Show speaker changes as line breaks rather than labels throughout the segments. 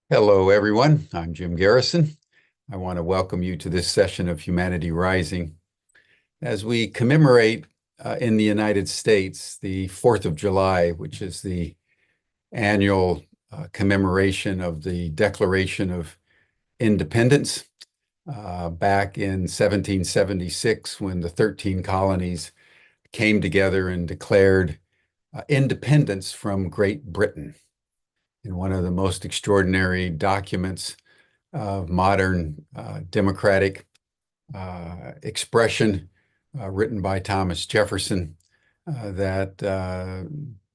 Hello, everyone. I'm Jim Garrison. I want to welcome you to this session of Humanity Rising as we commemorate in the United States the 4th of July, which is the annual commemoration of the Declaration of Independence back in 1776 when the 13 colonies came together and declared independence from Great Britain in one of the most extraordinary documents of modern democratic expression written by Thomas Jefferson that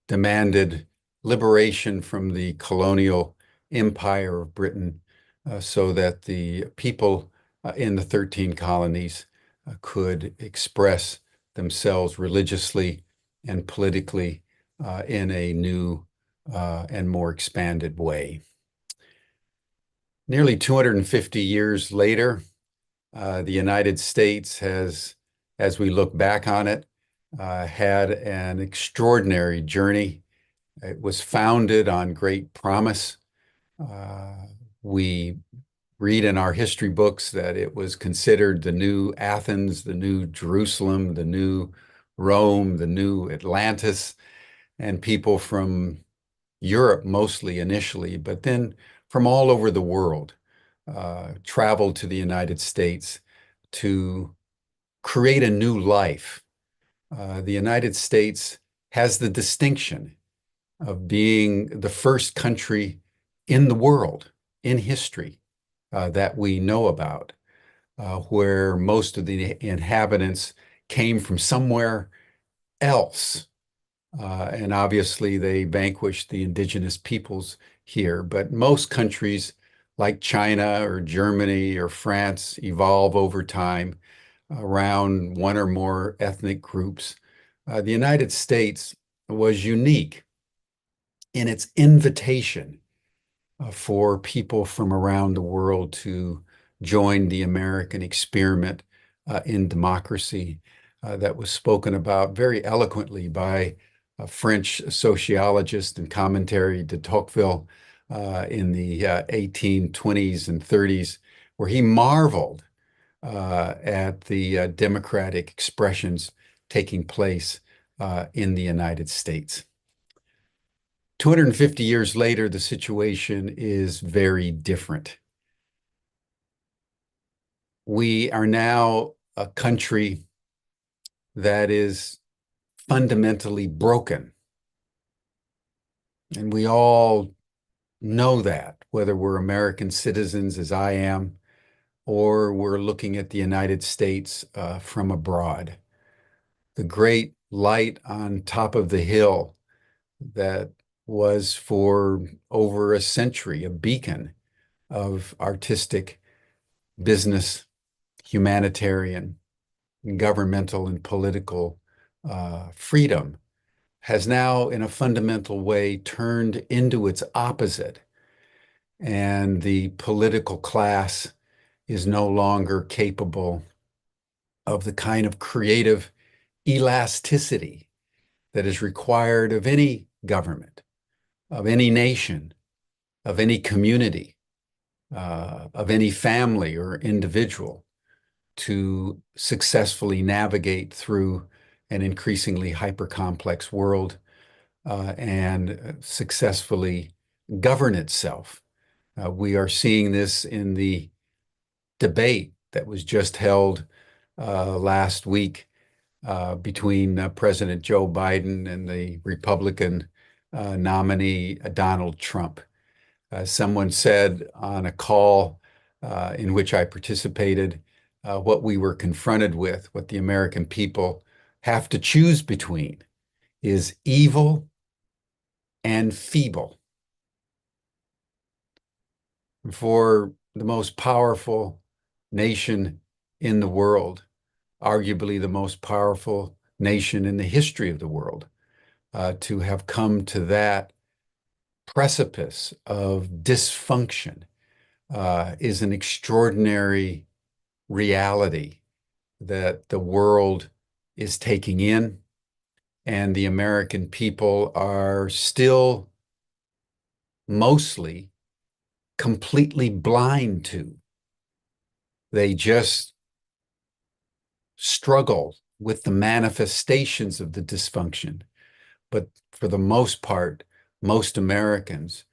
demanded liberation from the colonial empire of Britain so that the people in the 13 colonies could express themselves religiously and politically in a new and more expanded way. Nearly 250 years later, the United States has, as we look back on it, had an extraordinary journey. It was founded on great promise. We read in our history books that it was considered the new Athens, the new Jerusalem, the new Rome, the new Atlantis, and people from Europe mostly initially, but then from all over the world traveled to the United States to create a new life. The United States has the distinction of being the first country in the world, in history, that we know about, where most of the inhabitants came from somewhere else. And obviously, they vanquished the indigenous peoples here. But most countries, like China or Germany or France, evolve over time around one or more ethnic groups. The United States was unique in its invitation for people from around the world to join the American experiment in democracy that was spoken about very eloquently by a French sociologist and commentary de Tocqueville in the 1820s and 30s, where he marveled at the democratic expressions taking place in the United States. 250 years later, the situation is very different. We are now a country that is fundamentally broken. And we all know that, whether we're American citizens, as I am, or we're looking at the United States from abroad. The great light on top of the hill that was for over a century a beacon of artistic, business, humanitarian, governmental, and political freedom has now, in a fundamental way, turned into its opposite. And the political class is no longer capable of the kind of creative elasticity that is required of any government, of any nation, of any community, of any family or individual to successfully navigate through an increasingly hyper-complex world and successfully govern itself. We are seeing this in the debate that was just held last week between President Joe Biden and the Republican nominee Donald Trump. Someone said on a call in which I participated, what we were confronted with, what the American people have to choose between, is evil and feeble. For the most powerful nation in the world, arguably the most powerful nation in the history of the world, to have come to that precipice of dysfunction is an extraordinary reality that the world is taking in, and the American people are still mostly completely blind to. They just struggle with the manifestations of the dysfunction. But for the most part, most Americans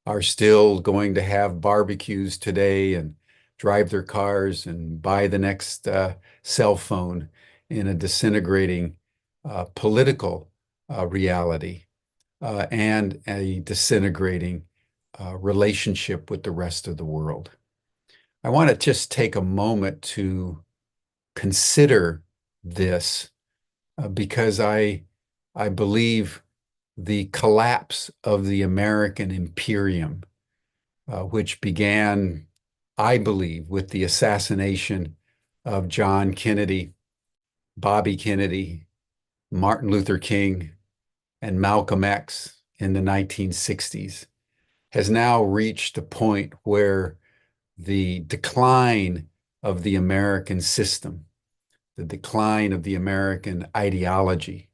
are still going to have barbecues today and drive their cars and buy the next cell phone in a disintegrating political reality and a disintegrating relationship with the rest of the world. I want to just take a moment to consider this because I believe the collapse of the American imperium, which began, I believe, with the assassination of John Kennedy, Bobby Kennedy, Martin Luther King, and Malcolm X in the 1960s, has now reached a point where the decline of the American system, the decline of the American ideology,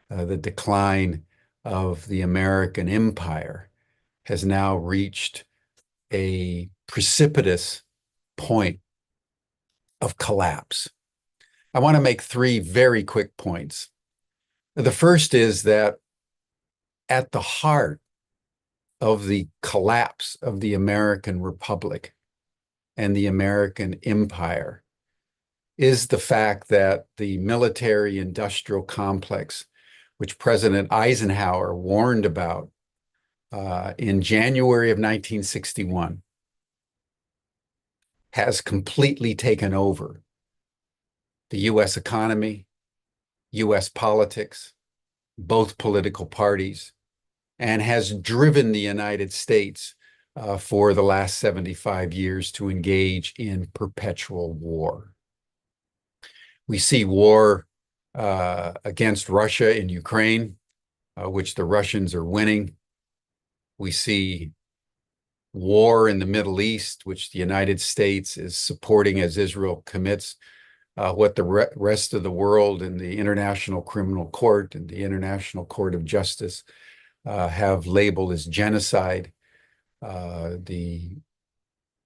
the decline of the American empire has now reached a precipitous point of collapse. I want to make three very quick points. The first is that at the heart of the collapse of the American Republic and the American empire is the fact that the military-industrial complex, which President Eisenhower warned about in January of 1961, has completely taken over the U.S. economy, U.S. politics, both political parties, and has driven the United States for the last 75 years to engage in perpetual war. We see war against Russia in Ukraine, which the Russians are winning. We see war in the Middle East, which the United States is supporting as Israel commits what the rest of the world and the International Criminal Court and the International Court of Justice have labeled as genocide. The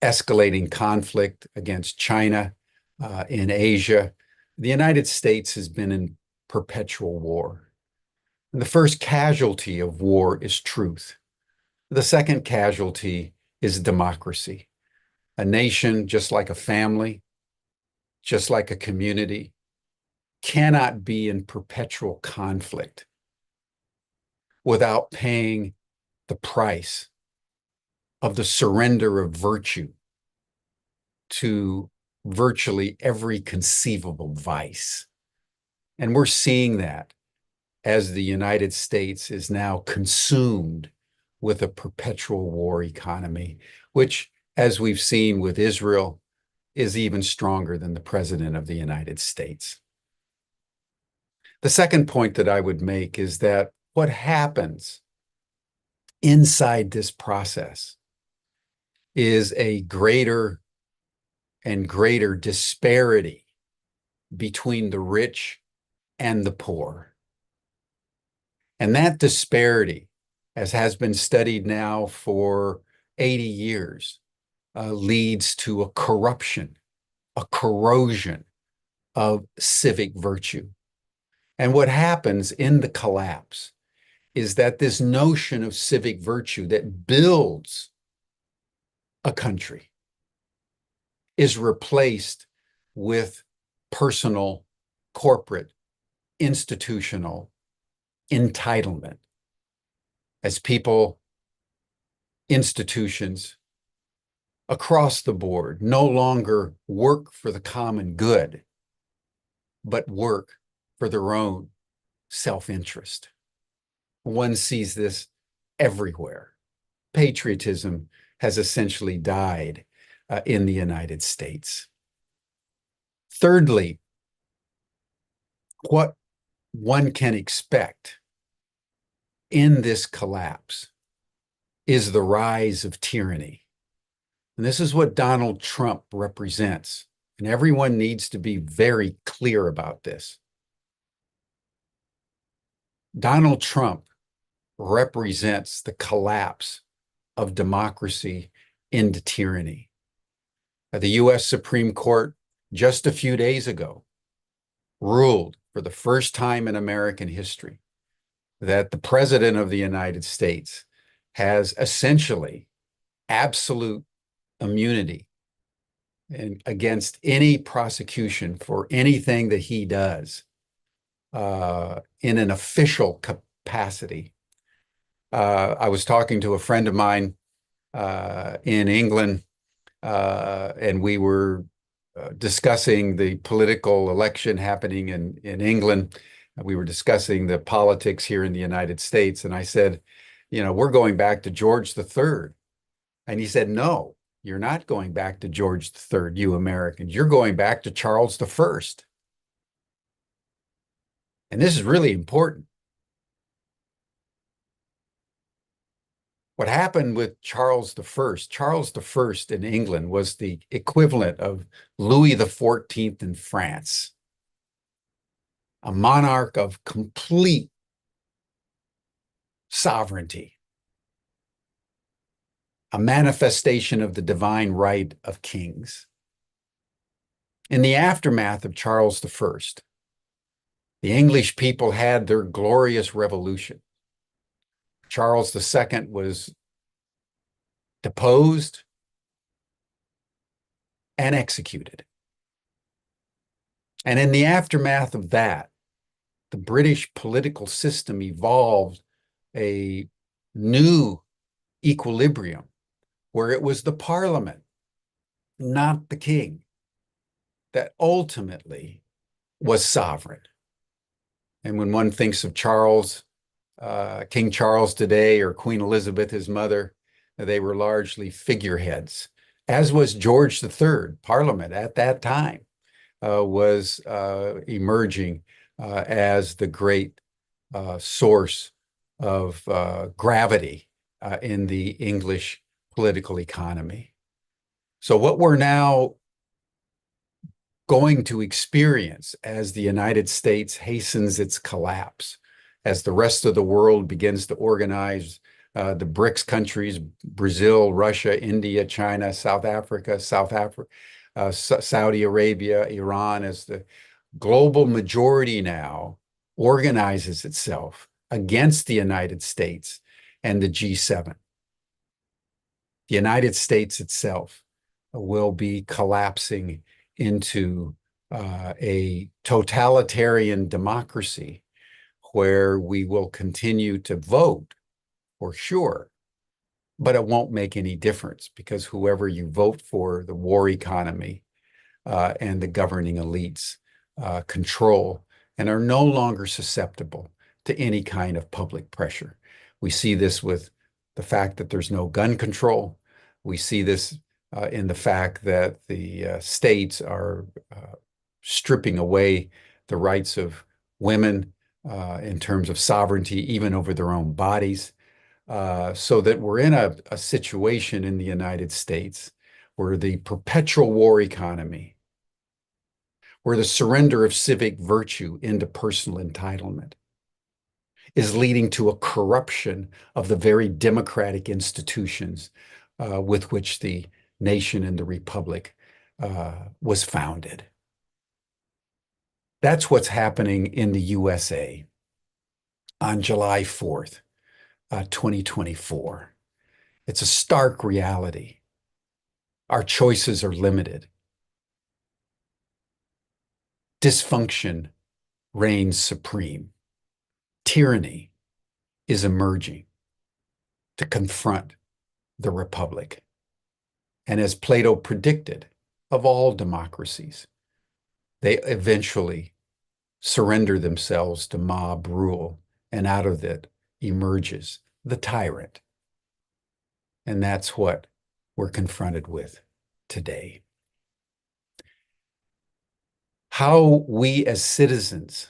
escalating conflict against China in Asia. The United States has been in perpetual war. And the first casualty of war is truth. The second casualty is democracy. A nation, just like a family, just like a community, cannot be in perpetual conflict without paying the price of the surrender of virtue to virtually every conceivable vice. And we're seeing that as the United States is now consumed with a perpetual war economy, which, as we've seen with Israel, is even stronger than the President of the United States. The second point that I would make is that what happens inside this process is a greater and greater disparity between the rich and the poor. And that disparity, as has been studied now for 80 years, leads to a corruption, a corrosion of civic virtue. And what happens in the collapse is that this notion of civic virtue that builds a country is replaced with personal, corporate, institutional entitlement as people, institutions across the board no longer work for the common good, but work for their own self-interest. One sees this everywhere. Patriotism has essentially died in the United States. Thirdly, what one can expect in this collapse is the rise of tyranny. And this is what Donald Trump represents. And everyone needs to be very clear about this. Donald Trump represents the collapse of democracy into tyranny. The U.S. Supreme Court just a few days ago ruled for the first time in American history that the President of the United States has essentially absolute immunity against any prosecution for anything that he does in an official capacity. I was talking to a friend of mine in England, and we were discussing the political election happening in England. We were discussing the politics here in the United States. And I said, we're going back to George III. And he said, no, you're not going back to George III, you Americans. You're going back to Charles I. And this is really important. What happened with Charles I? Charles I in England was the equivalent of Louis XIV in France, a monarch of complete sovereignty, a manifestation of the divine right of kings. In the aftermath of Charles I, the English people had their glorious revolution. Charles II was deposed and executed. And in the aftermath of that, the British political system evolved a new equilibrium where it was the Parliament, not the king, that ultimately was sovereign. And when one thinks of Charles, King Charles today, or Queen Elizabeth, his mother, they were largely figureheads, as was George III. Parliament at that time was emerging as the great source of gravity in the English political economy. So what we're now going to experience as the United States hastens its collapse, as the rest of the world begins to organize the BRICS countries, Brazil, Russia, India, China, Saudi Arabia, Iran, as the global majority now organizes itself against the United States and the G7. The United States itself will be collapsing into a totalitarian democracy where we will continue to vote for sure, but it won't make any difference because whoever you vote for, the war economy and the governing elites control and are no longer susceptible to any kind of public pressure. We see this with the fact that there's no gun control. We see this in the fact that the states are stripping away the rights of women in terms of sovereignty, even over their own bodies, so that we're in a situation in the United States where the perpetual war economy, where the surrender of civic virtue into personal entitlement is leading to a corruption of the very democratic institutions with which the nation and the republic was founded. That's what's happening in the USA on July 4th, 2024. It's a stark reality. Our choices are limited. Dysfunction reigns supreme. Tyranny is emerging to confront the republic. And as Plato predicted of all democracies, they eventually surrender themselves to mob rule, and out of it emerges the tyrant. And that's what we're confronted with today. How we as citizens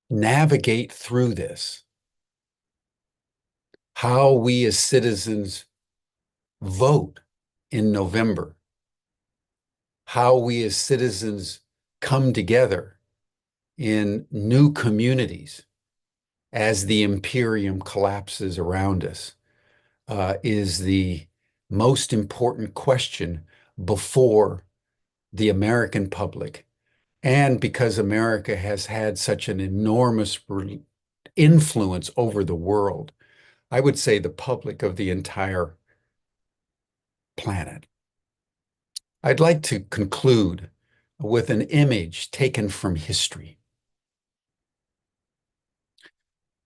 navigate through this, how we as citizens vote in November, how we as citizens come together in new communities as the imperium collapses around us, is the most important question before the American public. And because America has had such an enormous influence over the world, I would say the public of the entire planet. I'd like to conclude with an image taken from history.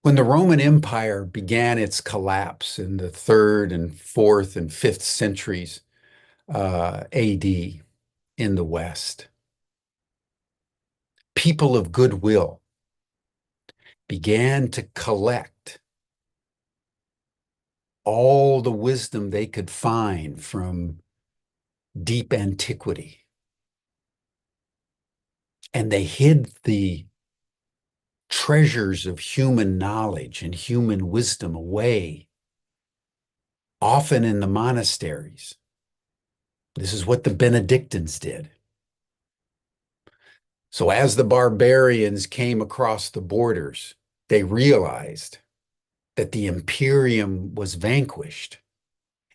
When the Roman Empire began its collapse in the third and fourth and fifth centuries AD in the West, people of goodwill began to collect all the wisdom they could find from deep antiquity. And they hid the treasures of human knowledge and human wisdom away, often in the monasteries. This is what the Benedictines did. So as the barbarians came across the borders, they realized that the imperium was vanquished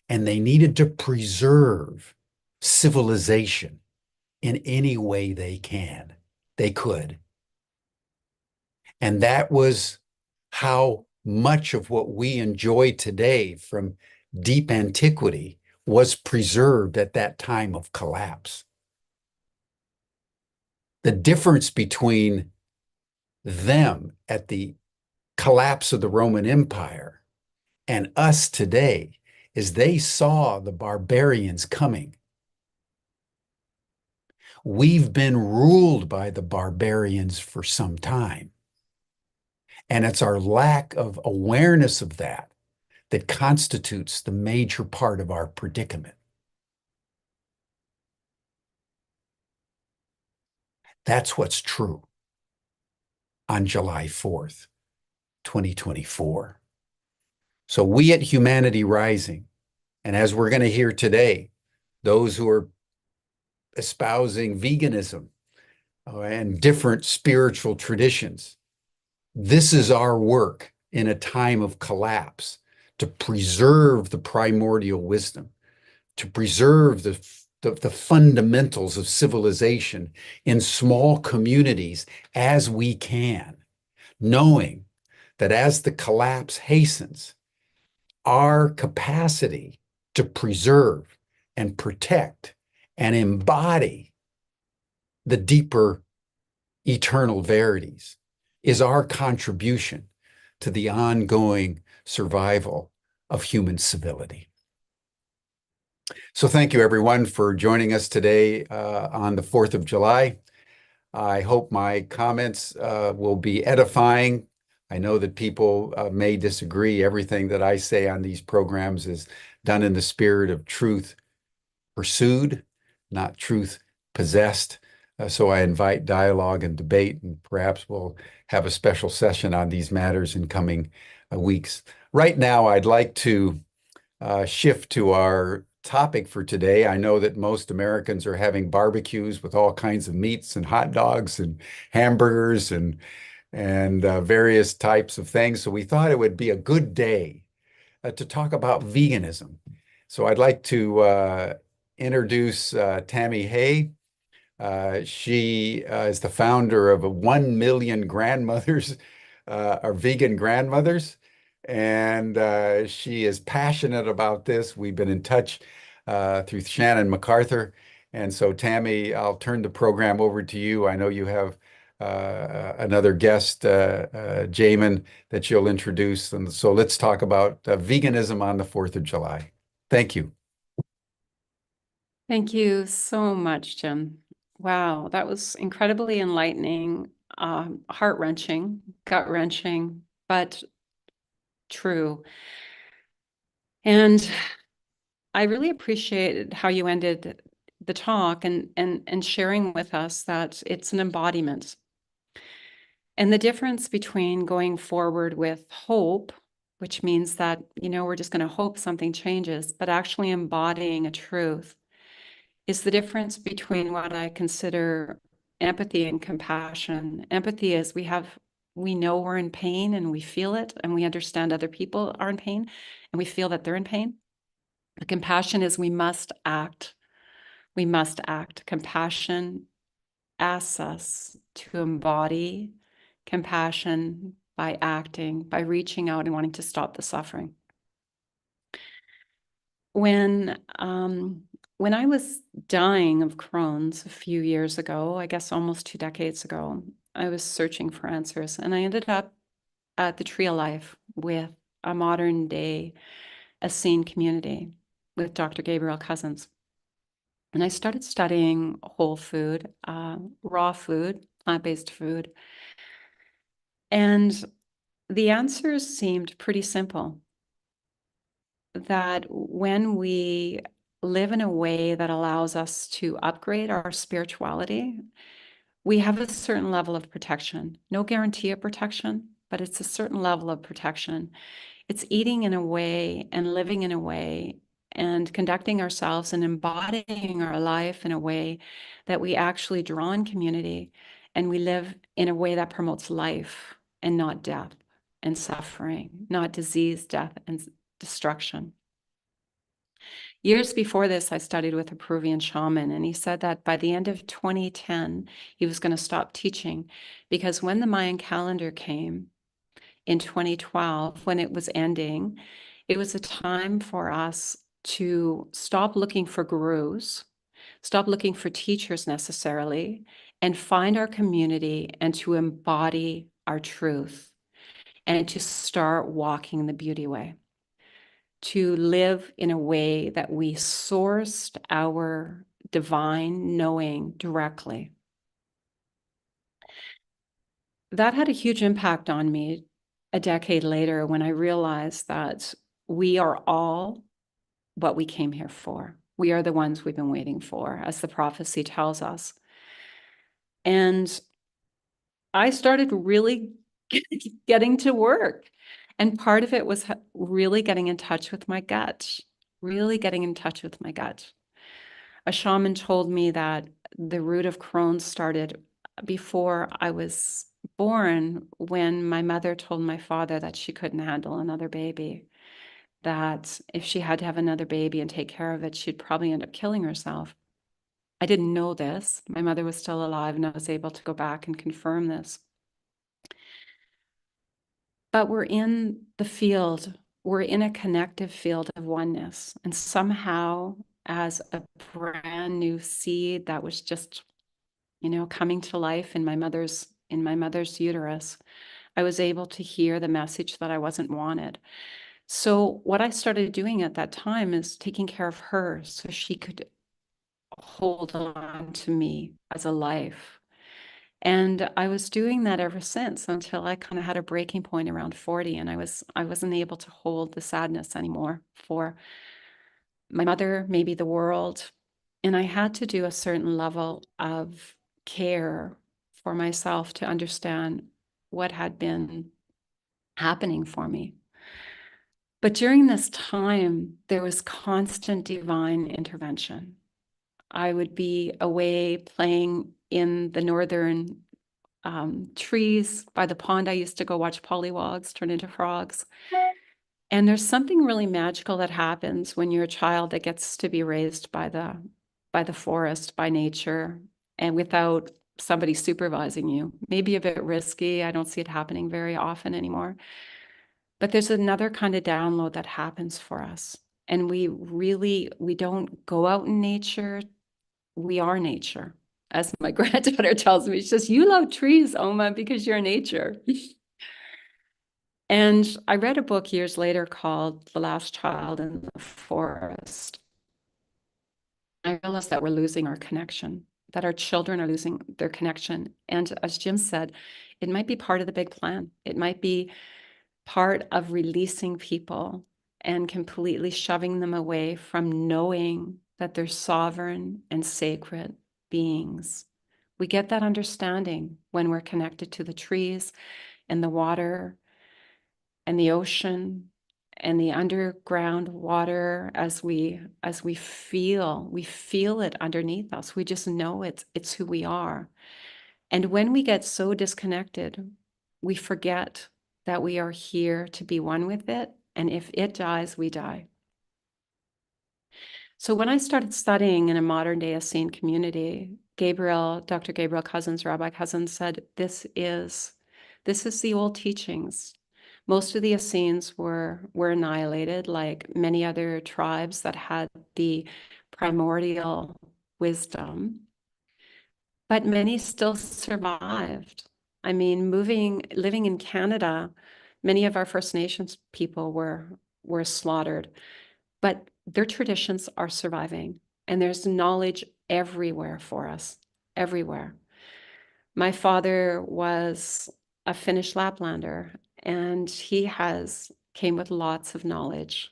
and they needed to preserve civilization in any way they could. And that was how much of what we enjoy today from deep antiquity was preserved at that time of collapse. The difference between them at the collapse of the Roman Empire and us today is they saw the barbarians coming. We've been ruled by the barbarians for some time. And it's our lack of awareness of that that constitutes the major part of our predicament. That's what's true on July 4th, 2024. So we at Humanity Rising, and as we're going to hear today, those who are espousing veganism and different spiritual traditions, this is our work in a time of collapse to preserve the primordial wisdom, to preserve the fundamentals of civilization in small communities as we can, knowing that as the collapse hastens, our capacity to preserve and protect and embody the deeper eternal verities is our contribution to the ongoing survival of human civility. So thank you, everyone, for joining us today on the 4th of July. I hope my comments will be edifying. I know that people may disagree. Everything that I say on these programs is done in the spirit of truth pursued, not truth possessed. So I invite dialogue and debate, and perhaps we'll have a special session on these matters in coming weeks. Right now, I'd like to shift to our topic for today. I know that most Americans are having barbecues with all kinds of meats and hot dogs and hamburgers and various types of things. So we thought it would be a good day to talk about veganism. So I'd like to introduce Tami Hay. She is the founder of 1 million grandmothers, or vegan grandmothers, and she is passionate about this. We've been in touch through Shannon MacArthur. And so, Tami, I'll turn the program over to you. I know you have another guest, Jamin, that you'll introduce. And so let's talk about veganism on the 4th of July. Thank you.
Thank you so much, Jim. Wow, that was incredibly enlightening, heart-wrenching, gut-wrenching, but true. And I really appreciated how you ended the talk and sharing with us that it's an embodiment. And the difference between going forward with hope, which means that, we're just going to hope something changes, but actually embodying a truth, is the difference between what I consider empathy and compassion. Empathy is we have We know we're in pain and we feel it, and we understand other people are in pain and we feel that they're in pain. The compassion is we must act. We must act. Compassion asks us to embody compassion by acting, by reaching out and wanting to stop the suffering. When I was dying of Crohn's a few years ago, I guess almost 2 decades ago, I was searching for answers, and I ended up at the Tree of Life with a modern day Essene community with Dr. Gabriel Cousins. And I started studying whole food, raw food, plant-based food. And the answers seemed pretty simple, that when we live in a way that allows us to upgrade our spirituality, we have a certain level of protection. No guarantee of protection, but it's a certain level of protection. It's eating in a way and living in a way and conducting ourselves and embodying our life in a way that we actually draw in community, and we live in a way that promotes life and not death and suffering, not disease, death, and destruction. Years before this, I studied with a Peruvian shaman, and he said that by the end of 2010, he was going to stop teaching, because when the Mayan calendar came in 2012, when it was ending, it was a time for us to stop looking for gurus, stop looking for teachers necessarily, and find our community and to embody our truth and to start walking the beauty way, to live in a way that we sourced our divine knowing directly. That had a huge impact on me a decade later when I realized that we are all what we came here for. We are the ones we've been waiting for, as the prophecy tells us. And I started really getting to work. And part of it was really getting in touch with my gut, really getting in touch with my gut. A shaman told me that the root of Crohn's started before I was born, when my mother told my father that she couldn't handle another baby, that if she had to have another baby and take care of it, she'd probably end up killing herself. I didn't know this. My mother was still alive, and I was able to go back and confirm this. But we're in the field, we're in a connective field of oneness. And somehow, as a brand new seed that was just, coming to life in my mother's uterus, I was able to hear the message that I wasn't wanted. So what I started doing at that time is taking care of her so she could hold on to me as a life. And I was doing that ever since, until I kind of had a breaking point around 40, and I wasn't able to hold the sadness anymore for my mother, maybe the world. And I had to do a certain level of care for myself to understand what had been happening for me. But during this time, there was constant divine intervention. I would be away playing in the northern trees by the pond. I used to go watch pollywogs turn into frogs. And there's something really magical that happens when you're a child that gets to be raised by the forest, by nature, and without somebody supervising you. Maybe a bit risky. I don't see it happening very often anymore. But there's another kind of download that happens for us. And we don't go out in nature. We are nature. As my granddaughter tells me, she says, "You love trees, Oma, because you're nature." And I read a book years later called The Last Child in the Forest. I realized that we're losing our connection, that our children are losing their connection. And as Jim said, it might be part of the big plan. It might be part of releasing people and completely shoving them away from knowing that they're sovereign and sacred beings. We get that understanding when we're connected to the trees and the water and the ocean and the underground water, as we feel it underneath us. We just know it's who we are. And when we get so disconnected, we forget that we are here to be one with it. And if it dies, we die. So when I started studying in a modern day Essene community, Dr. Gabriel Cousins, Rabbi Cousins said, this is the old teachings. Most of the Essenes were annihilated, like many other tribes that had the primordial wisdom, but many still survived. I mean, living in Canada, many of our First Nations people were slaughtered, but their traditions are surviving, and there's knowledge everywhere for us, everywhere. My father was a Finnish Laplander, and he came with lots of knowledge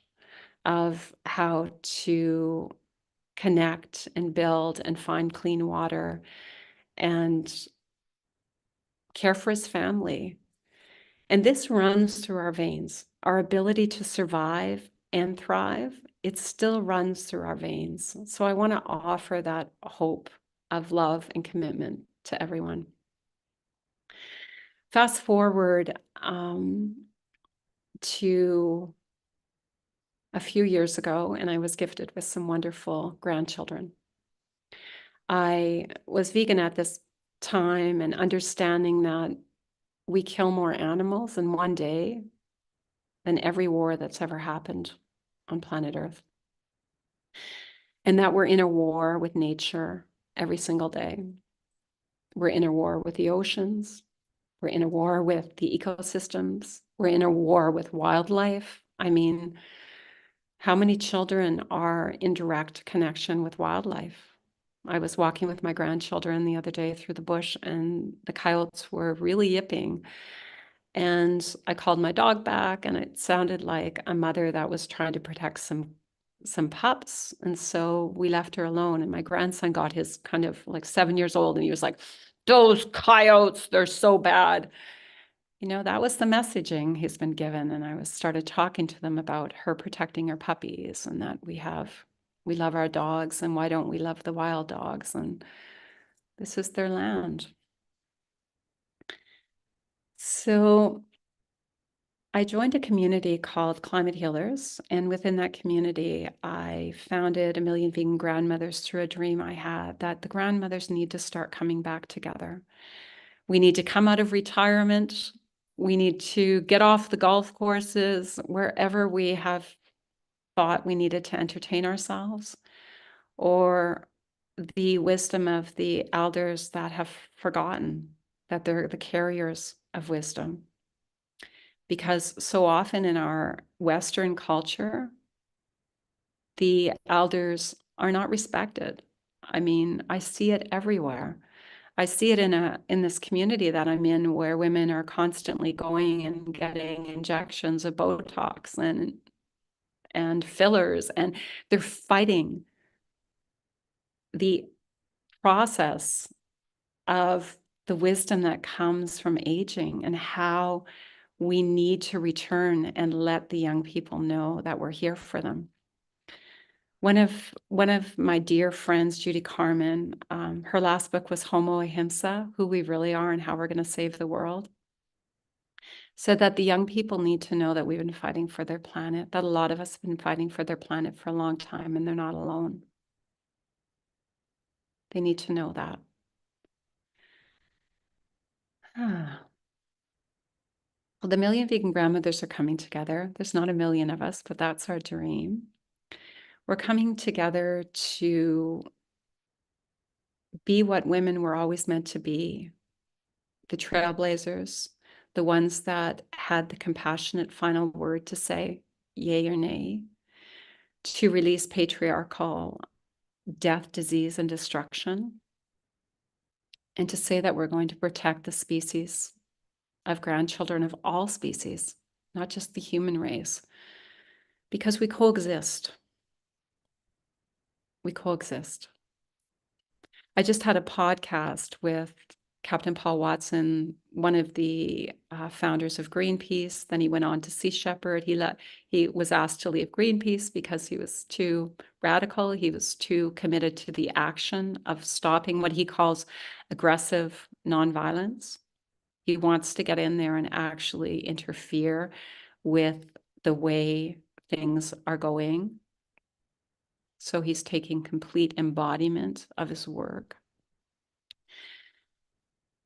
of how to connect and build and find clean water and care for his family. And this runs through our veins. Our ability to survive and thrive, it still runs through our veins. So I want to offer that hope of love and commitment to everyone. Fast forward to a few years ago, and I was gifted with some wonderful grandchildren. I was vegan at this time and understanding that we kill more animals in one day than every war that's ever happened on planet Earth. And that we're in a war with nature every single day. We're in a war with the oceans. We're in a war with the ecosystems. We're in a war with wildlife. I mean, how many children are in direct connection with wildlife? I was walking with my grandchildren the other day through the bush, and the coyotes were really yipping. And I called my dog back, and it sounded like a mother that was trying to protect some pups. And so we left her alone. And my grandson got his kind of like 7 years old, and he was like, "Those coyotes, they're so bad." You know, that was the messaging he's been given. And I started talking to them about her protecting her puppies, and that we love our dogs, and why don't we love the wild dogs? And this is their land. So I joined a community called Climate Healers, and within that community, I founded A Million Vegan Grandmothers through a dream I had that the grandmothers need to start coming back together. We need to come out of retirement. We need to get off the golf courses, wherever we have thought we needed to entertain ourselves, or the wisdom of the elders that have forgotten that they're the carriers of wisdom. Because so often in our Western culture, the elders are not respected. I mean, I see it everywhere. I see it in this community that I'm in, where women are constantly going and getting injections of Botox and fillers, and they're fighting the process of the wisdom that comes from aging, and how we need to return and let the young people know that we're here for them. One of my dear friends, Judy Carmen, her last book was Homo Ahimsa, Who We Really Are and How We're going to Save the World, said that the young people need to know that we've been fighting for their planet, that a lot of us have been fighting for their planet for a long time, and they're not alone. They need to know that. Well, the Million Vegan Grandmothers are coming together. There's not a million of us, but that's our dream. We're coming together to be what women were always meant to be, the trailblazers, the ones that had the compassionate final word to say, yay or nay, to release patriarchal death, disease, and destruction, and to say that we're going to protect the species of grandchildren of all species, not just the human race, because we coexist. We coexist. I just had a podcast with Captain Paul Watson, one of the founders of Greenpeace. Then he went on to Sea Shepherd. He was asked to leave Greenpeace because he was too radical. He was too committed to the action of stopping what he calls aggressive nonviolence. He wants to get in there and actually interfere with the way things are going. So he's taking complete embodiment of his work.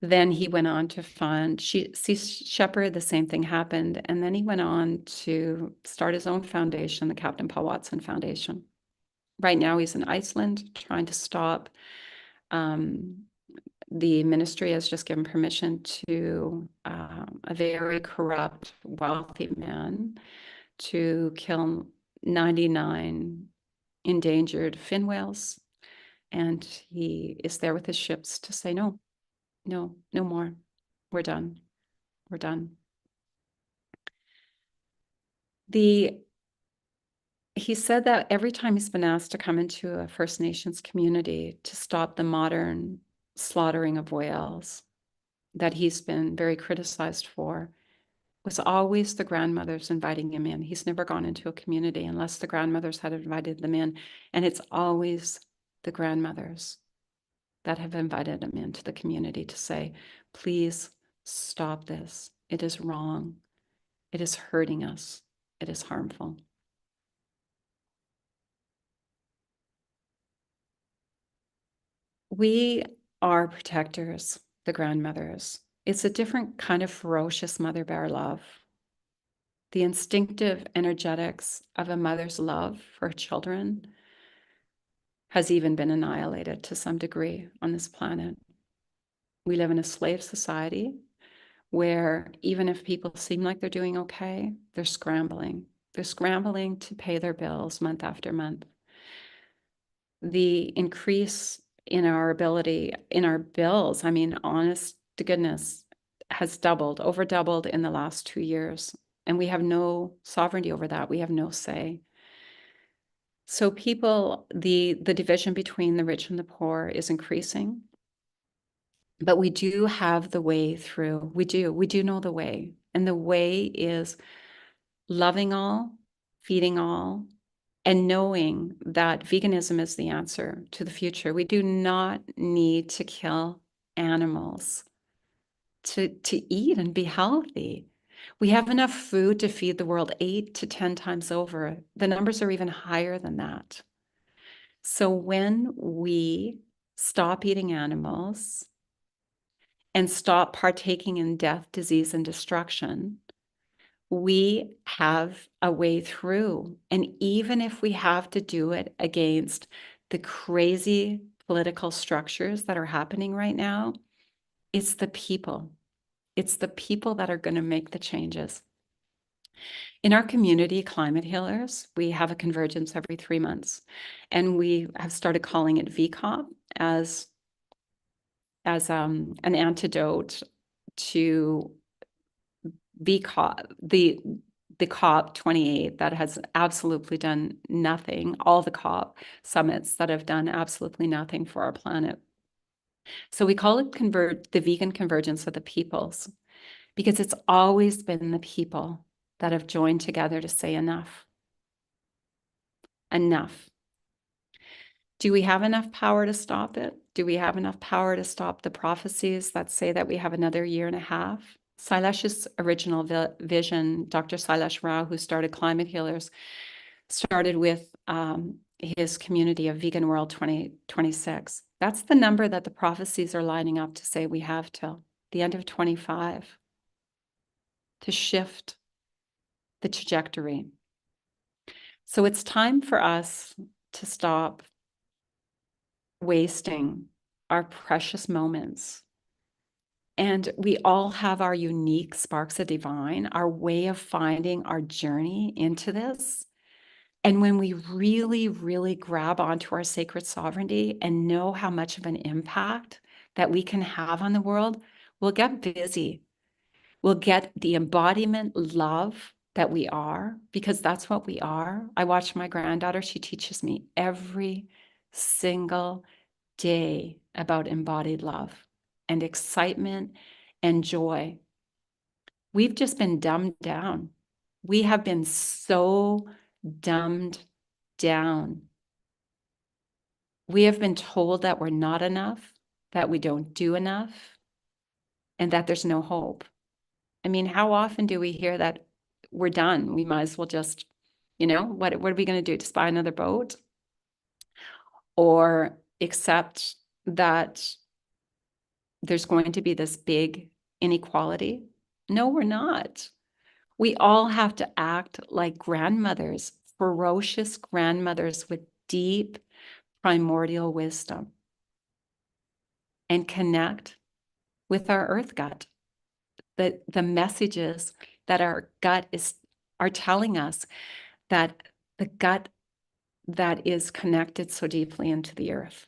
Then he went on to fund Sea Shepherd, the same thing happened. And then he went on to start his own foundation, the Captain Paul Watson Foundation. Right now he's in Iceland trying to stop. The ministry has just given permission to a very corrupt, wealthy man to kill 99 endangered fin whales. And he is there with his ships to say, no, no, no more. We're done. We're done. He said that every time he's been asked to come into a First Nations community to stop the modern slaughtering of whales that he's been very criticized for, was always the grandmothers inviting him in. He's never gone into a community unless the grandmothers had invited them in. And it's always the grandmothers that have invited him into the community to say, please stop this. It is wrong. It is hurting us. It is harmful. We are protectors, the grandmothers. It's a different kind of ferocious mother bear love. The instinctive energetics of a mother's love for her children has even been annihilated to some degree on this planet. We live in a slave society where even if people seem like they're doing okay, they're scrambling. They're scrambling to pay their bills month after month. The increase in our ability, in our bills, I mean, honest to goodness, has doubled, over doubled in the last 2 years. And we have no sovereignty over that. We have no say. So people, the division between the rich and the poor is increasing. But we do have the way through. We do know the way. And the way is loving all, feeding all, and knowing that veganism is the answer to the future. We do not need to kill animals to eat and be healthy. We have enough food to feed the world 8 to 10 times over. The numbers are even higher than that. So when we stop eating animals and stop partaking in death, disease, and destruction, we have a way through. And even if we have to do it against the crazy political structures that are happening right now, it's the people. It's the people that are going to make the changes. In our community, Climate Healers, we have a convergence every 3 months. And we have started calling it VCOP as an antidote to VCOP, the COP 28 that has absolutely done nothing, all the COP summits that have done absolutely nothing for our planet. So we call it the vegan convergence of the peoples, because it's always been the people that have joined together to say enough. Enough. Do we have enough power to stop it? Do we have enough power to stop the prophecies that say that we have another year and a half? Sailesh's original vision, Dr. Sailesh Rao, who started Climate Healers, started with his community of Vegan World 2026. That's the number that the prophecies are lining up to say we have till the end of 25 to shift the trajectory. So it's time for us to stop wasting our precious moments. And we all have our unique sparks of divine, our way of finding our journey into this. And when we really, really grab onto our sacred sovereignty and know how much of an impact that we can have on the world, we'll get busy. We'll get the embodiment love that we are, because that's what we are. I watch my granddaughter. She teaches me every single day about embodied love and excitement and joy. We've just been dumbed down. We have been so dumbed down. We have been told that we're not enough, that we don't do enough, and that there's no hope. I mean, how often do we hear that we're done? We might as well just, what are we going to do? Just buy another boat? Or accept that there's going to be this big inequality? No, we're not. We all have to act like grandmothers, ferocious grandmothers with deep primordial wisdom, and connect with our earth gut. The messages that our gut are telling us, that the gut that is connected so deeply into the earth.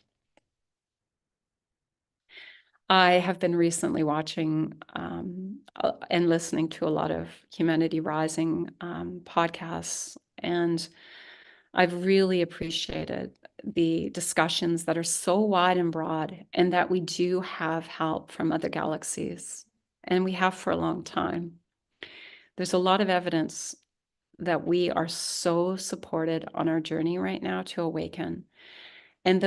I have been recently watching and listening to a lot of Humanity Rising podcasts, and I've really appreciated the discussions that are so wide and broad, and that we do have help from other galaxies, and we have for a long time. There's a lot of evidence that we are so supported on our journey right now to awaken. And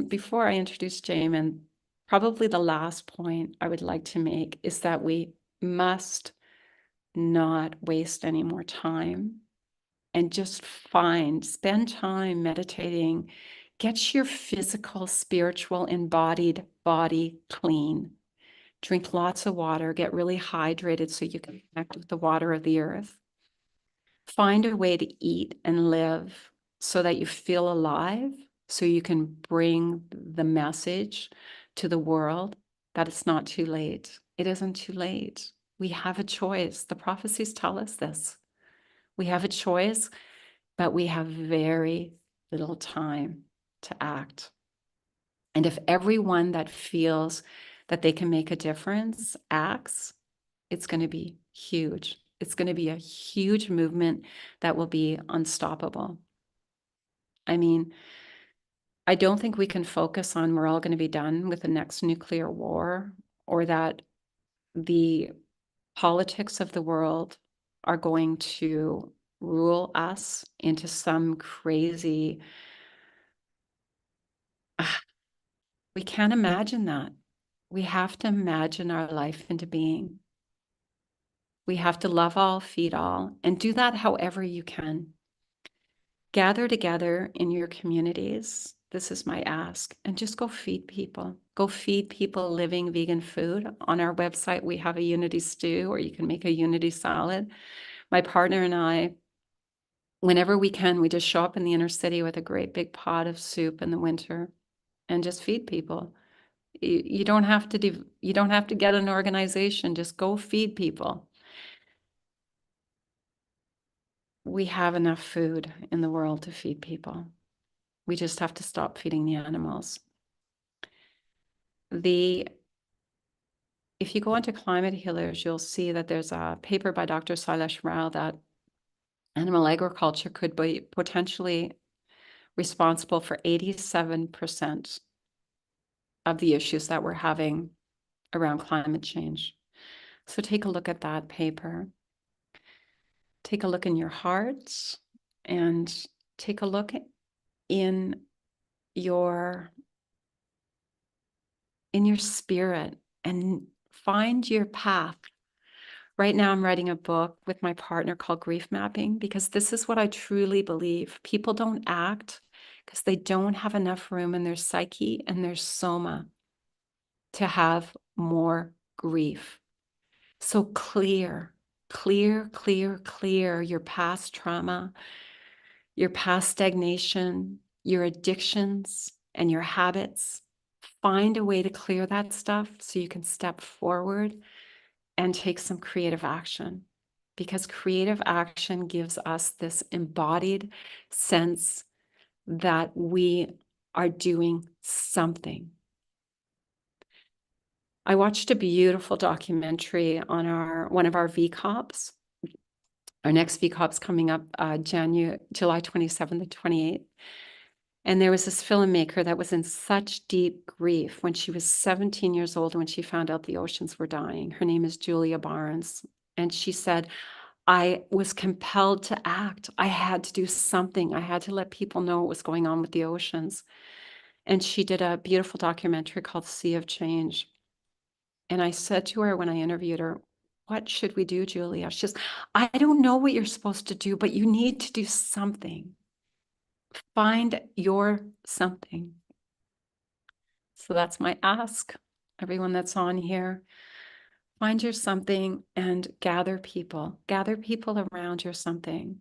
before I introduce Jamin, probably the last point I would like to make is that we must not waste any more time, and just spend time meditating. Get your physical, spiritual, embodied body clean. Drink lots of water, get really hydrated so you can connect with the water of the earth. Find a way to eat and live so that you feel alive, so you can bring the message to the world that it's not too late. It isn't too late. We have a choice. The prophecies tell us this. We have a choice, but we have very little time to act. And if everyone that feels that they can make a difference acts, it's going to be huge. It's going to be a huge movement that will be unstoppable. I mean, I don't think we can focus on we're all going to be done with the next nuclear war, or that the politics of the world are going to rule us into some crazy. We can't imagine that. We have to imagine our life into being. We have to love all, feed all, and do that however you can. Gather together in your communities. This is my ask. And just go feed people. Go feed people living vegan food. On our website, we have a unity stew, or you can make a unity salad. My partner and I, whenever we can, we just show up in the inner city with a great big pot of soup in the winter and just feed people. You don't have to you don't have to get an organization. Just go feed people. We have enough food in the world to feed people. We just have to stop feeding the animals. If you go into Climate Healers, you'll see that there's a paper by Dr. Sailesh Rao that animal agriculture could be potentially responsible for 87% of the issues that we're having around climate change. So take a look at that paper. Take a look in your hearts, and take a look in your spirit, and find your path. Right now, I'm writing a book with my partner called Grief Mapping, because this is what I truly believe. People don't act because they don't have enough room in their psyche and their soma to have more grief. So clear your past trauma, your past stagnation, your addictions, and your habits. Find a way to clear that stuff so you can step forward and take some creative action, because creative action gives us this embodied sense that we are doing something. I watched a beautiful documentary on one of our VCOPs. Our next VCOP's coming up July 27th and 28th. And there was this filmmaker that was in such deep grief when she was 17 years old, when she found out the oceans were dying. Her name is Julia Barnes. And she said, I was compelled to act. I had to do something. I had to let people know what was going on with the oceans. And she did a beautiful documentary called Sea of Change. And I said to her when I interviewed her, what should we do, Julia? She says, I don't know what you're supposed to do, but you need to do something. Find your something. So that's my ask, everyone that's on here. Find your something and gather people around your something.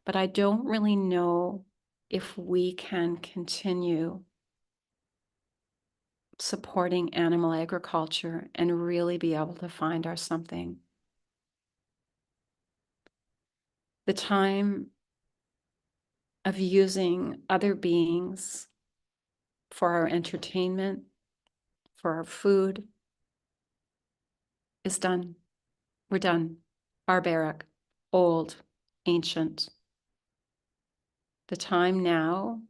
But I don't really know if we can continue supporting animal agriculture and really be able to find our something. The time of using other beings for our entertainment, for our food, is done. We're done. Barbaric, old, ancient. The time now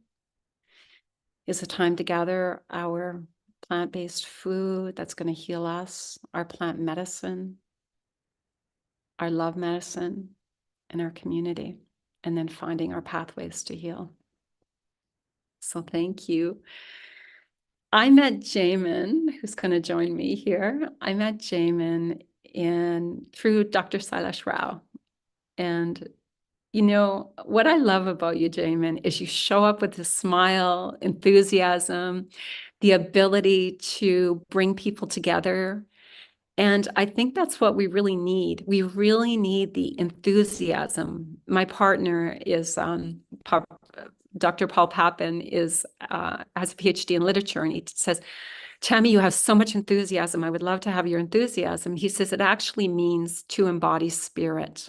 is a time to gather our plant-based food that's going to heal us, our plant medicine, our love medicine, and our community, and then finding our pathways to heal. So thank you. I met Jamin, who's going to join me here. I met Jamin through Dr. Sailesh Rao. And you know, what I love about you, Jamin, is you show up with a smile, enthusiasm, the ability to bring people together. And I think that's what we really need. We really need the enthusiasm. My partner is Dr. Paul Papin has a PhD in literature, and he says, Tami, you have so much enthusiasm. I would love to have your enthusiasm. He says it actually means to embody spirit.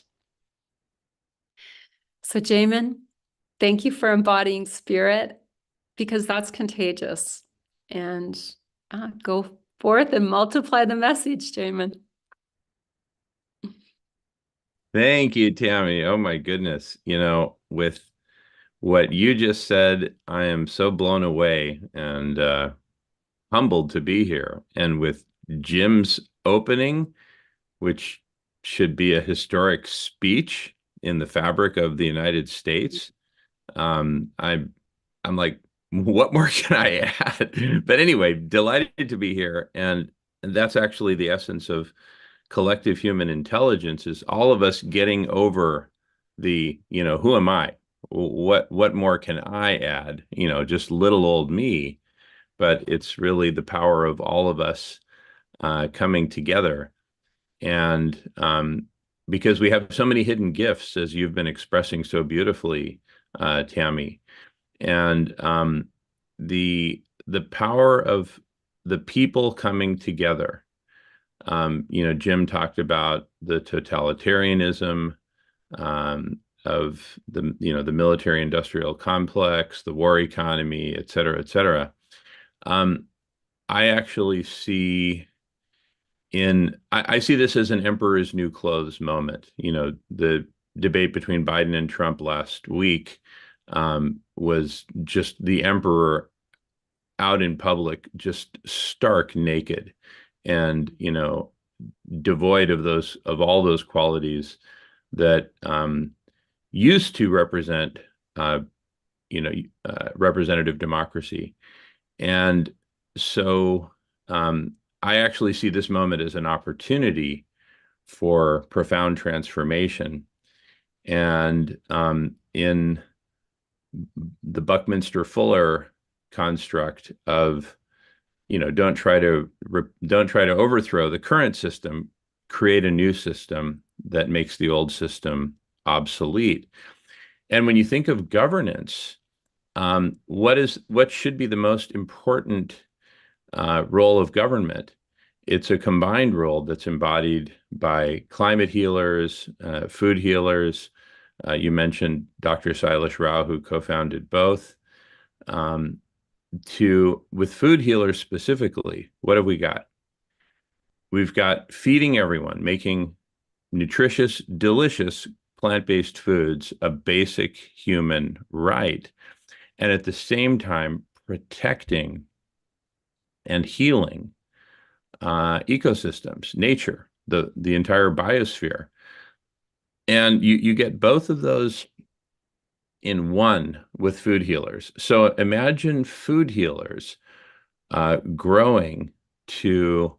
So Jamin, thank you for embodying spirit, because that's contagious. And go forth and multiply the message, Jamin.
Thank you, Tami. Oh my goodness. With what you just said, I am so blown away and humbled to be here. And with Jim's opening, which should be a historic speech in the fabric of the United States, I'm like, what more can I add? But anyway, delighted to be here. And that's actually the essence of collective human intelligence, is all of us getting over who am I? What more can I add? Just little old me. But it's really the power of all of us coming together. And because we have so many hidden gifts, as you've been expressing so beautifully, Tami, and the power of the people coming together. Jim talked about the totalitarianism of the military industrial complex, the war economy, et cetera, et cetera. I actually see I see this as an emperor's new clothes moment. The debate between Biden and Trump last week was just the emperor out in public, just stark naked, and devoid of all those qualities that used to represent representative democracy. And so I actually see this moment as an opportunity for profound transformation. And in the Buckminster Fuller construct of, don't try to overthrow the current system, create a new system that makes the old system obsolete. And when you think of governance, what should be the most important role of government? It's a combined role that's embodied by climate healers, food healers. You mentioned Dr. Sailesh Rao, who co-founded both. With food healers specifically, what have we got? We've got feeding everyone, making nutritious, delicious plant-based foods a basic human right, and at the same time protecting and healing ecosystems, nature, the entire biosphere. And you get both of those in one with food healers. So imagine food healers growing to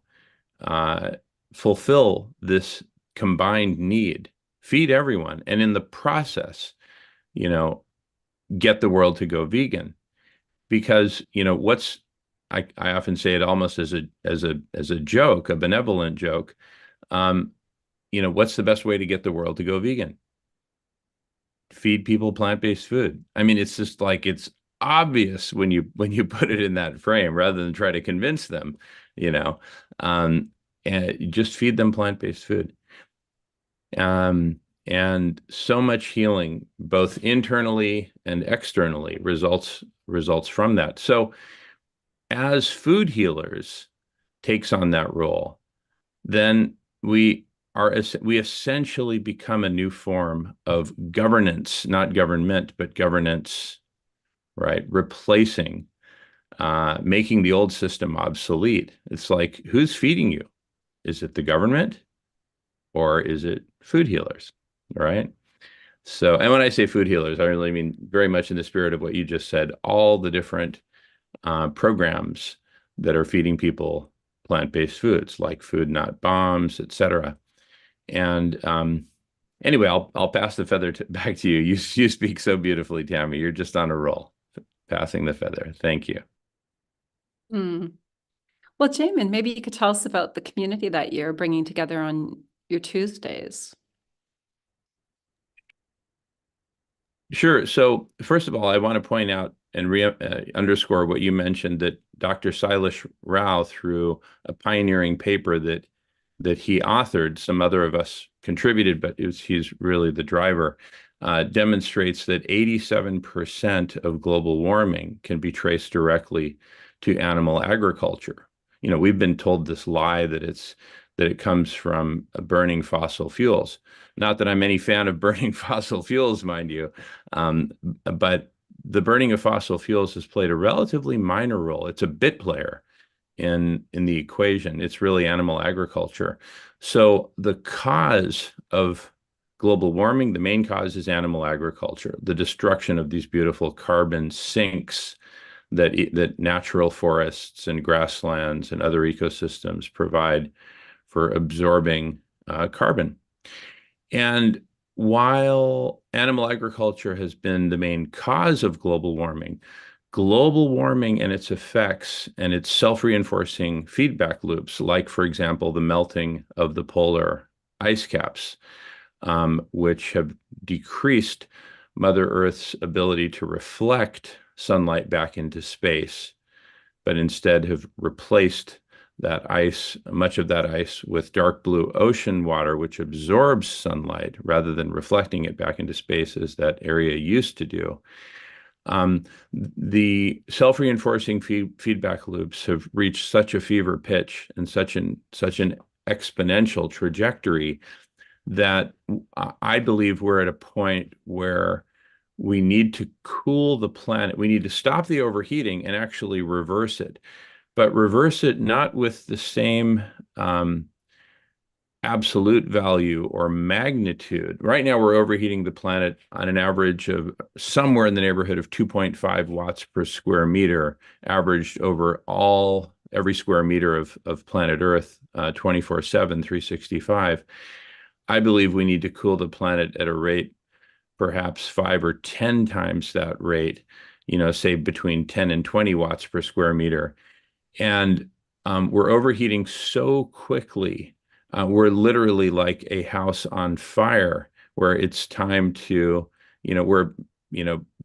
fulfill this combined need, feed everyone, and in the process, you know, get the world to go vegan. Because, you know, I often say it almost as a joke, a benevolent joke. Um, you know, what's the best way to get the world to go vegan? Feed people plant-based food. I mean, it's just like it's obvious when you put it in that frame rather than try to convince them, you know, um, and just feed them plant-based food. Um, and so much healing, both internally and externally, results from that. So as food healers takes on that role, then we essentially become a new form of governance, not government, but governance, right? Replacing, making the old system obsolete. It's like, who's feeding you? Is it the government or is it food healers, right? So, and when I say food healers, I really mean very much in the spirit of what you just said, all the different programs that are feeding people plant-based foods like Food Not Bombs, etc. And anyway, I'll pass the feather back to you. You speak so beautifully, Tami. You're just on a roll. Passing the feather. Thank you.
Mm. Well, Jamin, maybe you could tell us about the community that you're bringing together on your Tuesdays.
Sure. So first of all, I want to point out and underscore what you mentioned that Dr. Silas Rao, through a pioneering paper that he authored, some other of us contributed, but he's really the driver, demonstrates that 87% of global warming can be traced directly to animal agriculture. You know, we've been told this lie that it comes from burning fossil fuels. Not that I'm any fan of burning fossil fuels, mind you, but the burning of fossil fuels has played a relatively minor role. It's a bit player in the equation. It's really animal agriculture. So the cause of global warming, the main cause is animal agriculture, the destruction of these beautiful carbon sinks that natural forests and grasslands and other ecosystems provide for absorbing carbon. And while animal agriculture has been the main cause of global warming and its effects and its self-reinforcing feedback loops, like, for example, the melting of the polar ice caps, which have decreased Mother Earth's ability to reflect sunlight back into space, but instead have replaced that ice, much of that ice, with dark blue ocean water, which absorbs sunlight rather than reflecting it back into space as that area used to do. The self-reinforcing feedback loops have reached such a fever pitch and such an exponential trajectory that I believe we're at a point where we need to cool the planet. We need to stop the overheating and actually reverse it, but reverse it not with the same absolute value or magnitude. Right now, we're overheating the planet on an average of somewhere in the neighborhood of 2.5 watts per square meter, averaged over every square meter of planet Earth, 24/7, 365. I believe we need to cool the planet at a rate perhaps 5 or 10 times that rate, you know, say between 10 and 20 watts per square meter. And we're overheating so quickly. We're literally like a house on fire, where it's time to, we're,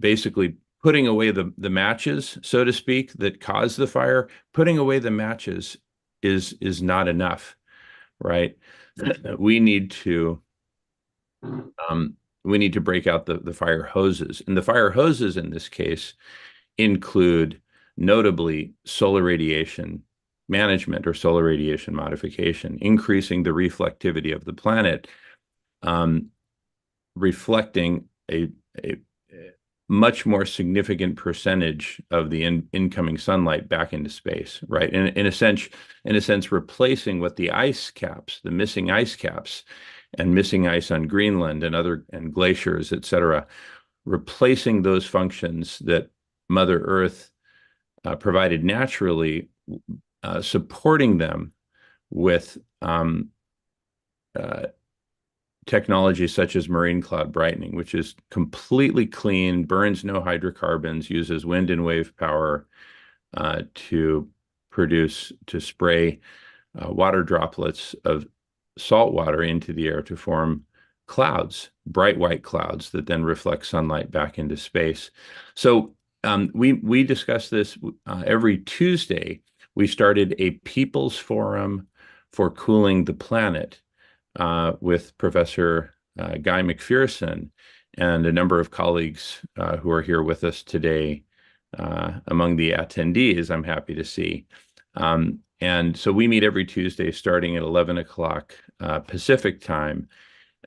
basically putting away the matches, so to speak, that cause the fire. Putting away the matches is not enough, right? We need to break out the fire hoses, and the fire hoses in this case include notably solar radiation management or solar radiation modification, increasing the reflectivity of the planet, reflecting a much more significant percentage of the incoming sunlight back into space, right? And in a sense, replacing what the missing ice caps and missing ice on Greenland and glaciers, et cetera, replacing those functions that Mother Earth provided naturally, supporting them with technology such as marine cloud brightening, which is completely clean, burns no hydrocarbons, uses wind and wave power to spray water droplets of salt water into the air to form clouds, bright white clouds that then reflect sunlight back into space. So we discuss this every Tuesday. We started a People's Forum for Cooling the Planet with Professor Guy McPherson and a number of colleagues who are here with us today among the attendees, I'm happy to see. And so we meet every Tuesday starting at 11 o'clock Pacific time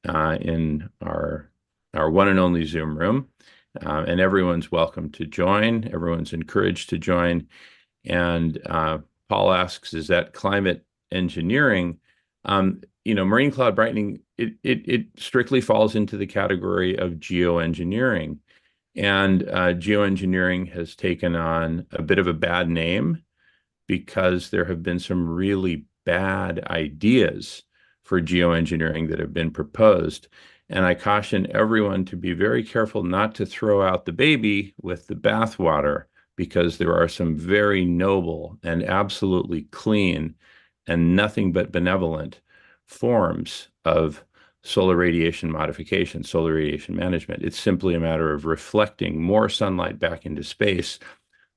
in our one and only Zoom room. And everyone's welcome to join. Everyone's encouraged to join. And Paul asks, is that climate engineering? Marine cloud brightening, it strictly falls into the category of geoengineering. And geoengineering has taken on a bit of a bad name because there have been some really bad ideas for geoengineering that have been proposed. And I caution everyone to be very careful not to throw out the baby with the bathwater, because there are some very noble and absolutely clean and nothing but benevolent forms of solar radiation modification, solar radiation management. It's simply a matter of reflecting more sunlight back into space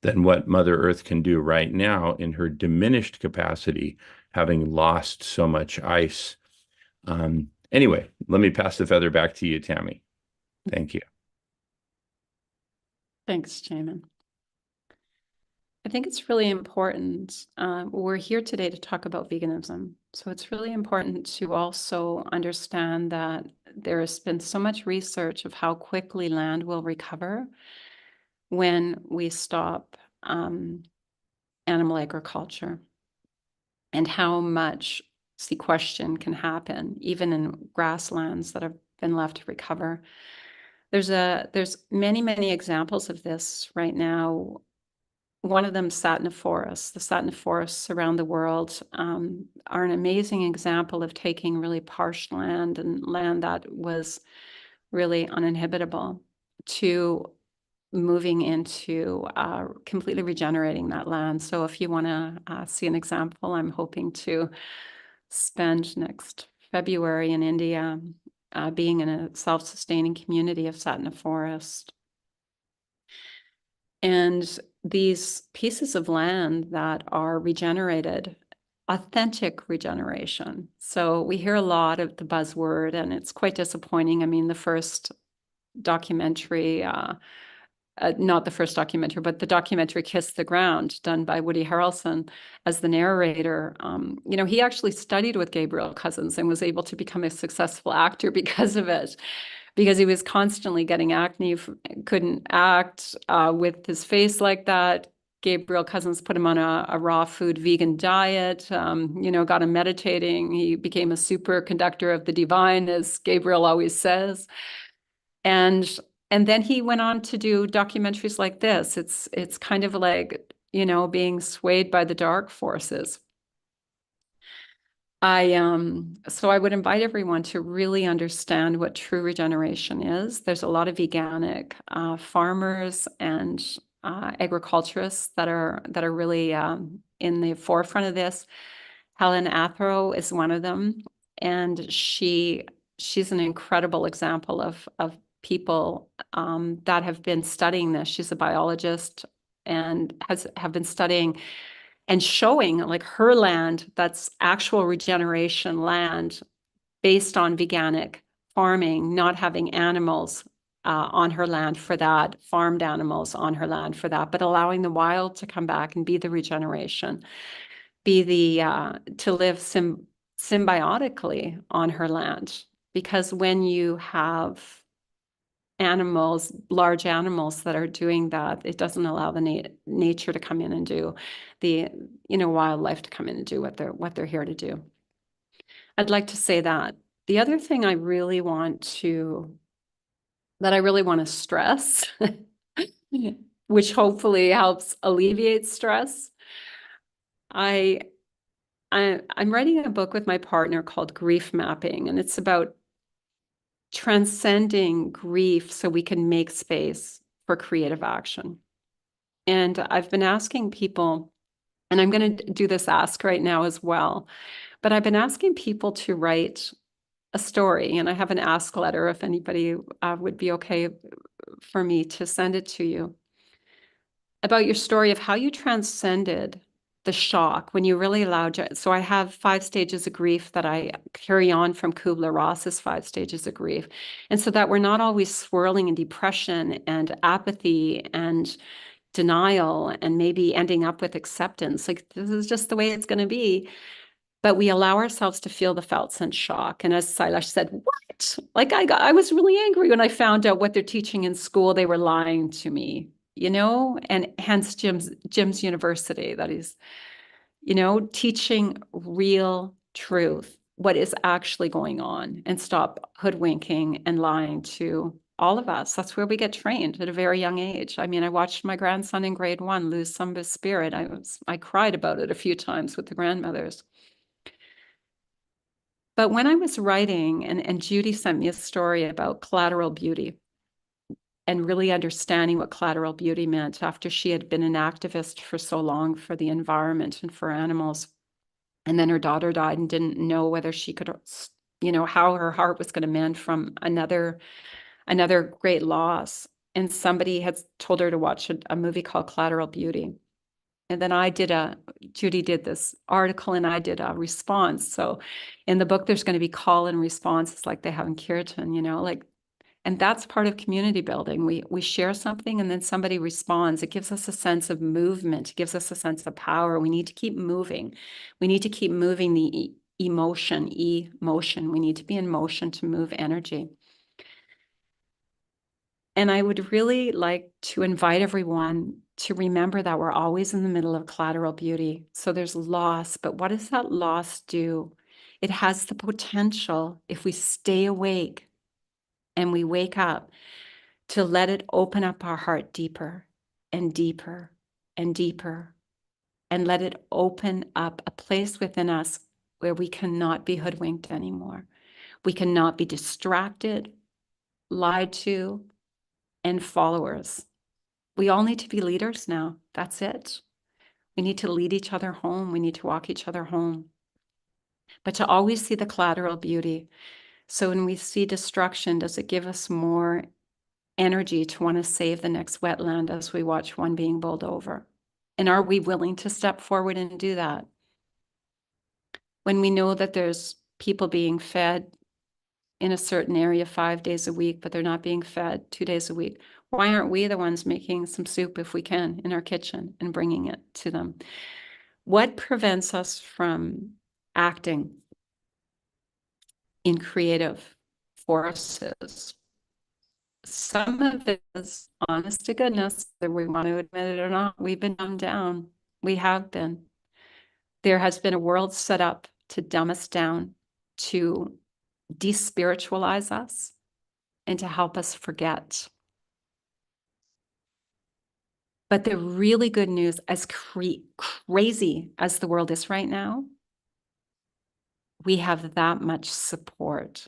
than what Mother Earth can do right now in her diminished capacity, having lost so much ice. Anyway, let me pass the feather back to you, Tami. Thank you.
Thanks, Jamin. I think it's really important. We're here today to talk about veganism. So it's really important to also understand that there has been so much research of how quickly land will recover when we stop animal agriculture, and how much sequestration can happen, even in grasslands that have been left to recover. There's many, many examples of this right now. One of them, Satna forests. The Satna forests around the world are an amazing example of taking really parched land and land that was really uninhabitable to moving into completely regenerating that land. So if you want to see an example, I'm hoping to spend next February in India being in a self-sustaining community of Satna forest. And these pieces of land that are regenerated, authentic regeneration. So we hear a lot of the buzzword, and it's quite disappointing. I mean, the first documentary, not the first documentary, but the documentary Kiss the Ground, done by Woody Harrelson as the narrator. He actually studied with Gabriel Cousens and was able to become a successful actor because of it, because he was constantly getting acne, couldn't act with his face like that. Gabriel Cousens put him on a raw food vegan diet, got him meditating. He became a superconductor of the divine, as Gabriel always says. And then he went on to do documentaries like this. It's kind of like, being swayed by the dark forces. So I would invite everyone to really understand what true regeneration is. There's a lot of veganic farmers and agriculturists that are really in the forefront of this. Helen Athro is one of them, and she's an incredible example of people that have been studying this. She's a biologist and have been studying and showing like her land, that's actual regeneration land based on veganic farming, not having animals on her land for that, farmed animals on her land for that, but allowing the wild to come back and be the regeneration, be the to live symbiotically on her land. Because when you have animals, large animals that are doing that, it doesn't allow the nature to come in and do the, wildlife to come in and do what they're here to do. I'd like to say that. The other thing I really want to stress, which hopefully helps alleviate stress, I I'm writing a book with my partner called Grief Mapping, and it's about transcending grief so we can make space for creative action. And I've been asking people, and I'm going to do this ask right now as well, but I've been asking people to write a story, and I have an ask letter if anybody would be okay for me to send it to you, about your story of how you transcended the shock when you really allowed you. So I have 5 stages of grief that I carry on from Kubler-Ross's 5 stages of grief. And so that we're not always swirling in depression and apathy and denial and maybe ending up with acceptance. Like, this is just the way it's going to be. But we allow ourselves to feel the felt sense shock. And as Silash said, what? Like, I was really angry when I found out what they're teaching in school. They were lying to me, and hence Jim's university, that is, teaching real truth, what is actually going on, and stop hoodwinking and lying to all of us. That's where we get trained at a very young age. I mean, I watched my grandson in grade 1 lose some of his spirit. I cried about it a few times with the grandmothers. But when I was writing, and Judy sent me a story about collateral beauty and really understanding what collateral beauty meant after she had been an activist for so long for the environment and for animals. And then her daughter died and didn't know whether she could, how her heart was going to mend from another great loss. And somebody had told her to watch a movie called Collateral Beauty. And then Judy did this article and I did a response. So in the book, there's going to be call and responses like they have in Kirtan, and that's part of community building. We share something and then somebody responds. It gives us a sense of movement. It gives us a sense of power. We need to keep moving. We need to keep moving the emotion. We need to be in motion to move energy. And I would really like to invite everyone to remember that we're always in the middle of collateral beauty. So there's loss, but what does that loss do? It has the potential, if we stay awake and we wake up, to let it open up our heart deeper and deeper and deeper, and let it open up a place within us where we cannot be hoodwinked anymore. We cannot be distracted, lied to, and followers. We all need to be leaders now. That's it. We need to lead each other home. We need to walk each other home. But to always see the collateral beauty. So when we see destruction, does it give us more energy to want to save the next wetland as we watch one being bowled over? And are we willing to step forward and do that? When we know that there's people being fed in a certain area 5 days a week, but they're not being fed 2 days a week, why aren't we the ones making some soup if we can in our kitchen and bringing it to them? What prevents us from acting in creative forces? Some of it is, honest to goodness, whether we want to admit it or not, we've been dumbed down. We have been. There has been a world set up to dumb us down, to despiritualize us, and to help us forget. But the really good news, as crazy as the world is right now, we have that much support.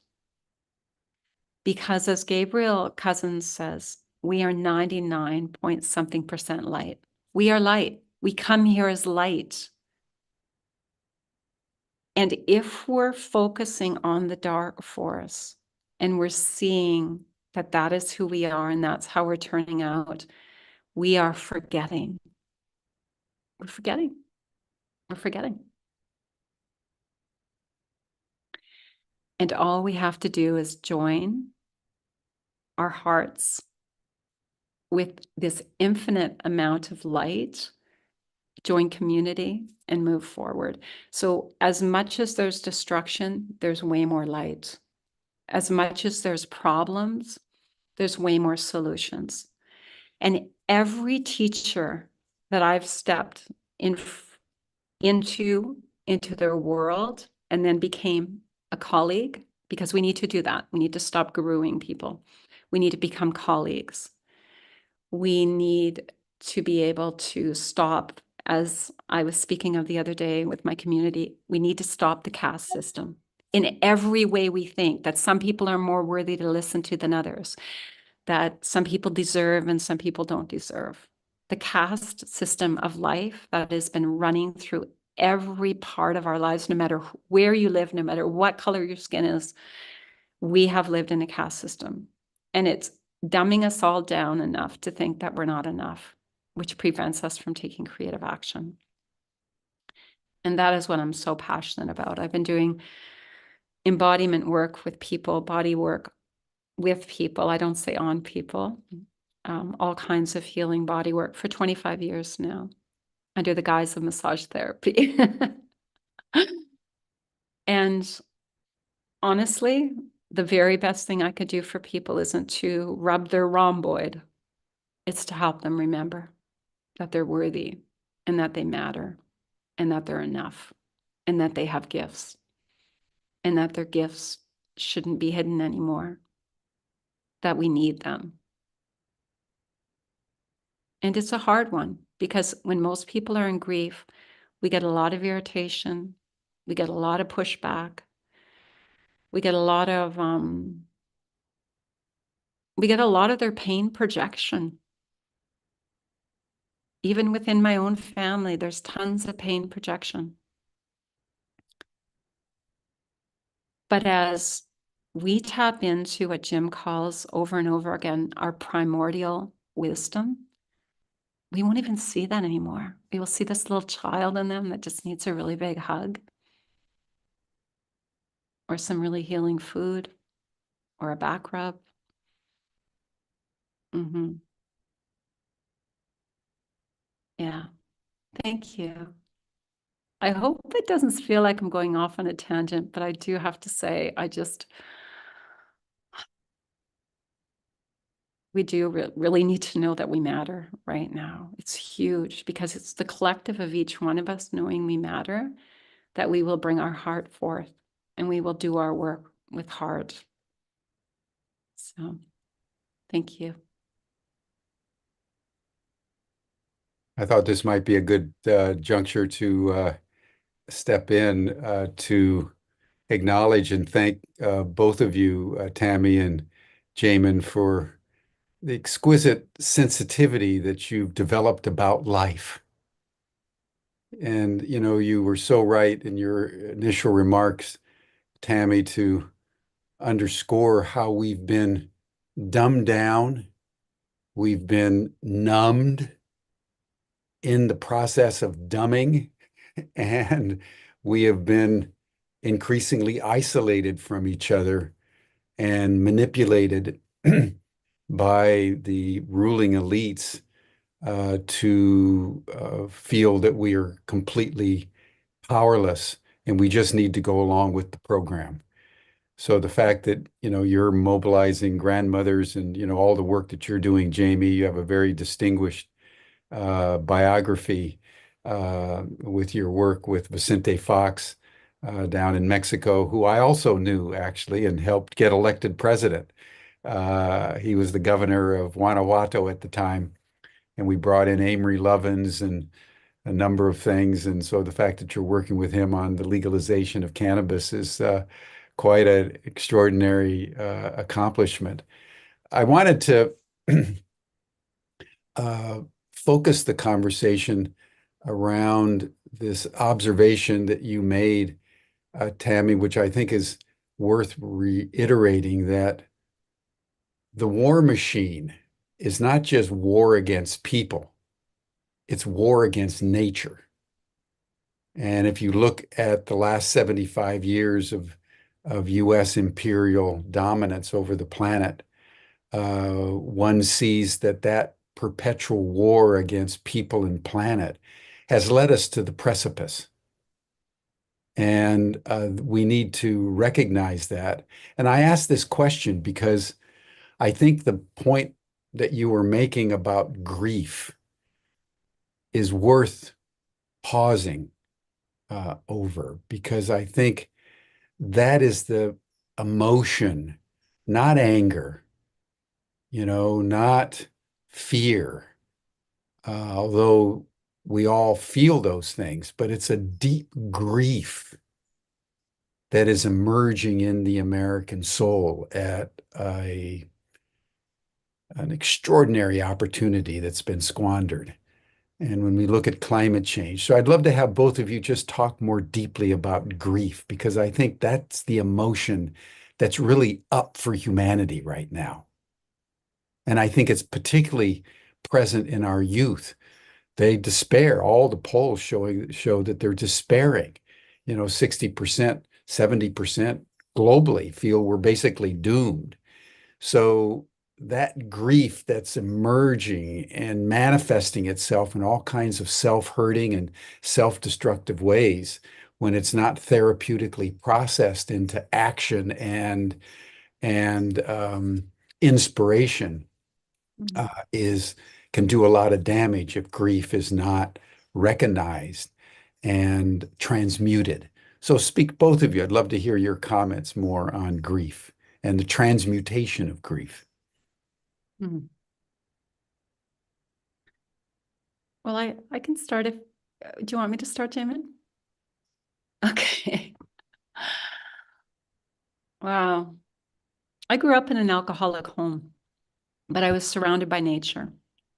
Because as Gabriel Cousens says, we are 99 point something% light. We are light. We come here as light. And if we're focusing on the dark force and we're seeing that that is who we are and that's how we're turning out, we are forgetting. We're forgetting. We're forgetting. And all we have to do is join our hearts with this infinite amount of light, join community, and move forward. So as much as there's destruction, there's way more light. As much as there's problems, there's way more solutions. And every teacher that I've stepped into their world and then became a colleague, because we need to do that. We need to stop guruing people. We need to become colleagues. We need to be able to stop as I was speaking of the other day with my community, we need to stop the caste system in every way we think, that some people are more worthy to listen to than others, that some people deserve and some people don't deserve. The caste system of life that has been running through every part of our lives, no matter where you live, no matter what color your skin is, we have lived in a caste system. And it's dumbing us all down enough to think that we're not enough, which prevents us from taking creative action. And that is what I'm so passionate about. I've been doing embodiment work with people, body work with people. I don't say on people, all kinds of healing body work for 25 years now, under the guise of massage therapy. And honestly, the very best thing I could do for people isn't to rub their rhomboid. It's to help them remember that they're worthy and that they matter and that they're enough and that they have gifts and that their gifts shouldn't be hidden anymore, that we need them. And it's a hard one because when most people are in grief, we get a lot of irritation, we get a lot of pushback, we get a lot of their pain projection. Even within my own family, there's tons of pain projection. But as we tap into what Jim calls over and over again, our primordial wisdom, we won't even see that anymore. We will see this little child in them that just needs a really big hug or some really healing food or a back rub. Yeah, thank you. I hope it doesn't feel like I'm going off on a tangent, but I do have to say, we do really need to know that we matter right now. It's huge because it's the collective of each one of us knowing we matter that we will bring our heart forth and we will do our work with heart. So thank you.
I thought this might be a good juncture to step in to acknowledge and thank both of you, Tami and Jamin, for the exquisite sensitivity that you've developed about life. And, you know, you were so right in your initial remarks, Tami, to underscore how we've been dumbed down, we've been numbed in the process of dumbing, and we have been increasingly isolated from each other and manipulated by the ruling elites to feel that we are completely powerless and we just need to go along with the program. So the fact that, you know, you're mobilizing grandmothers and, you know, all the work that you're doing, Jamie, you have a very distinguished biography with your work with Vicente Fox down in Mexico, who I also knew actually and helped get elected president. He was the governor of Guanajuato at the time, and we brought in Amory Lovins and a number of things. And so the fact that you're working with him on the legalization of cannabis is quite an extraordinary accomplishment. I wanted to focus the conversation around this observation that you made, Tami, which I think is worth reiterating, that the war machine is not just war against people, it's war against nature. And if you look at the last 75 years of US imperial dominance over the planet, one sees that that perpetual war against people and planet has led us to the precipice. And we need to recognize that. And I ask this question because I think the point that you were making about grief is worth pausing over, because I think that is the emotion, not anger, you know, not fear, although we all feel those things, but it's a deep grief that is emerging in the American soul at an extraordinary opportunity that's been squandered. And when we look at climate change, so I'd love to have both of you just talk more deeply about grief, because I think that's the emotion that's really up for humanity right now. And I think it's particularly present in our youth. They despair. All the polls show that they're despairing. 60%, 70% globally feel we're basically doomed. So that grief that's emerging and manifesting itself in all kinds of self-hurting and self-destructive ways, when it's not therapeutically processed into action and inspiration, is can do a lot of damage if grief is not recognized and transmuted. So speak, both of you. I'd love to hear your comments more on grief and the transmutation of grief.
Mhm. Well, I can start if, do you want me to start, Damon? Okay. Wow. I grew up in an alcoholic home, but I was surrounded by nature.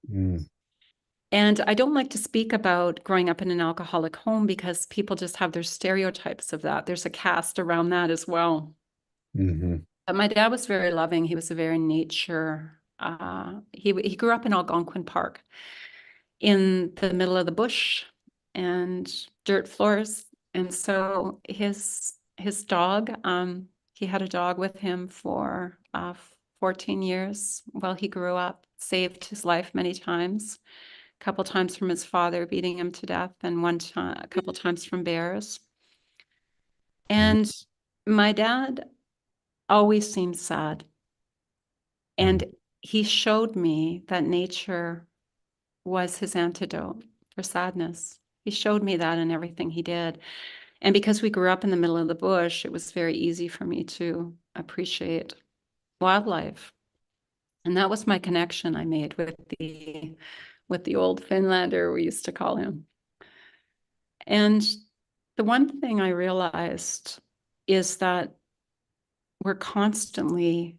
Mm,
And I don't like to speak about growing up in an alcoholic home because people just have their stereotypes of that. There's a cast around that as well.
mhm,
But my dad was very loving. He was a very nature. He grew up in Algonquin Park in the middle of the bush and dirt floors. And so his dog, he had a dog with him for 14 years while he grew up, saved his life many times, a couple times from his father beating him to death, and one time, a couple times from bears.
mhm,
And my dad always seemed sad.
mhm,
And he showed me that nature was his antidote for sadness. He showed me that in everything he did. And because we grew up in the middle of the bush, it was very easy for me to appreciate wildlife. And that was my connection I made with the old Finlander, we used to call him. And the one thing I realized is that we're constantly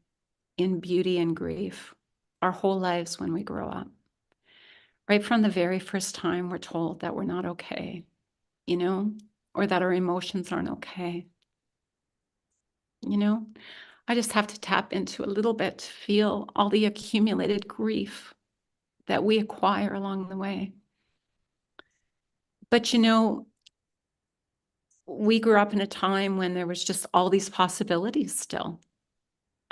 in beauty and grief our whole lives when we grow up. Right from the very first time we're told that we're not okay, or that our emotions aren't okay. I just have to tap into a little bit to feel all the accumulated grief that we acquire along the way. But we grew up in a time when there was just all these possibilities still.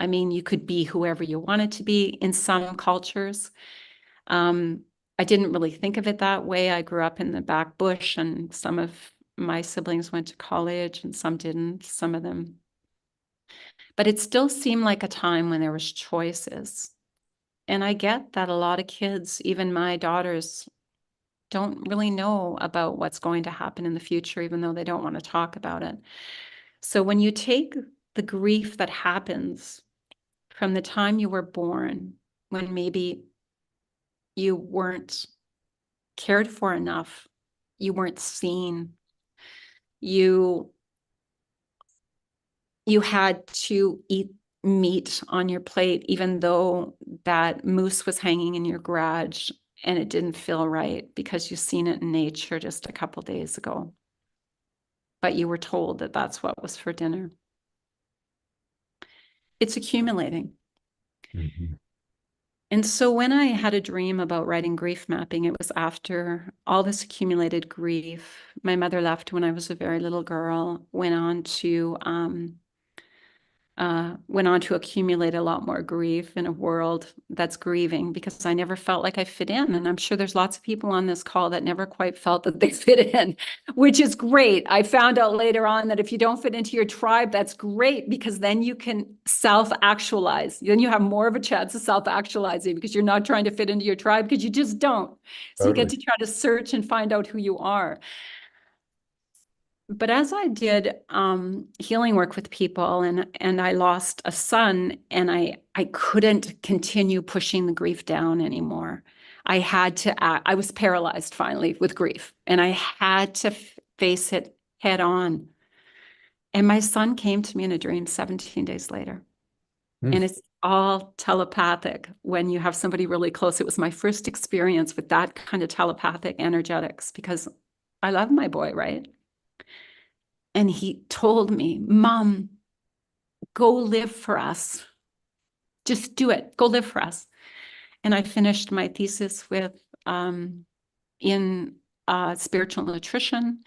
I mean, you could be whoever you wanted to be in some cultures. I didn't really think of it that way. I grew up in the back bush, and some of my siblings went to college and some didn't, some of them. But it still seemed like a time when there was choices. And I get that a lot of kids, even my daughters, don't really know about what's going to happen in the future, even though they don't want to talk about it. So when you take the grief that happens from the time you were born, when maybe you weren't cared for enough, you weren't seen, you had to eat meat on your plate, even though that moose was hanging in your garage and it didn't feel right because you've seen it in nature just a couple days ago. But you were told that that's what was for dinner. It's accumulating.
mhm,
And so when I had a dream about writing grief mapping, it was after all this accumulated grief. My mother left when I was a very little girl, went on to accumulate a lot more grief in a world that's grieving, because I never felt like I fit in. And I'm sure there's lots of people on this call that never quite felt that they fit in, which is great. I found out later on that if you don't fit into your tribe, that's great, because then you can self-actualize. Then you have more of a chance of self-actualizing, because you're not trying to fit into your tribe, because you just don't. So you get
totally.
to try to search and find out who you are. But as I did healing work with people, and I lost a son, and I couldn't continue pushing the grief down anymore. I had to act. I was paralyzed finally with grief, and I had to face it head on. And my son came to me in a dream 17 days later.
Mm.
And it's all telepathic when you have somebody really close. It was my first experience with that kind of telepathic energetics because I love my boy, right? And he told me, Mom, go live for us. Just do it. Go live for us. And I finished my thesis with in spiritual nutrition.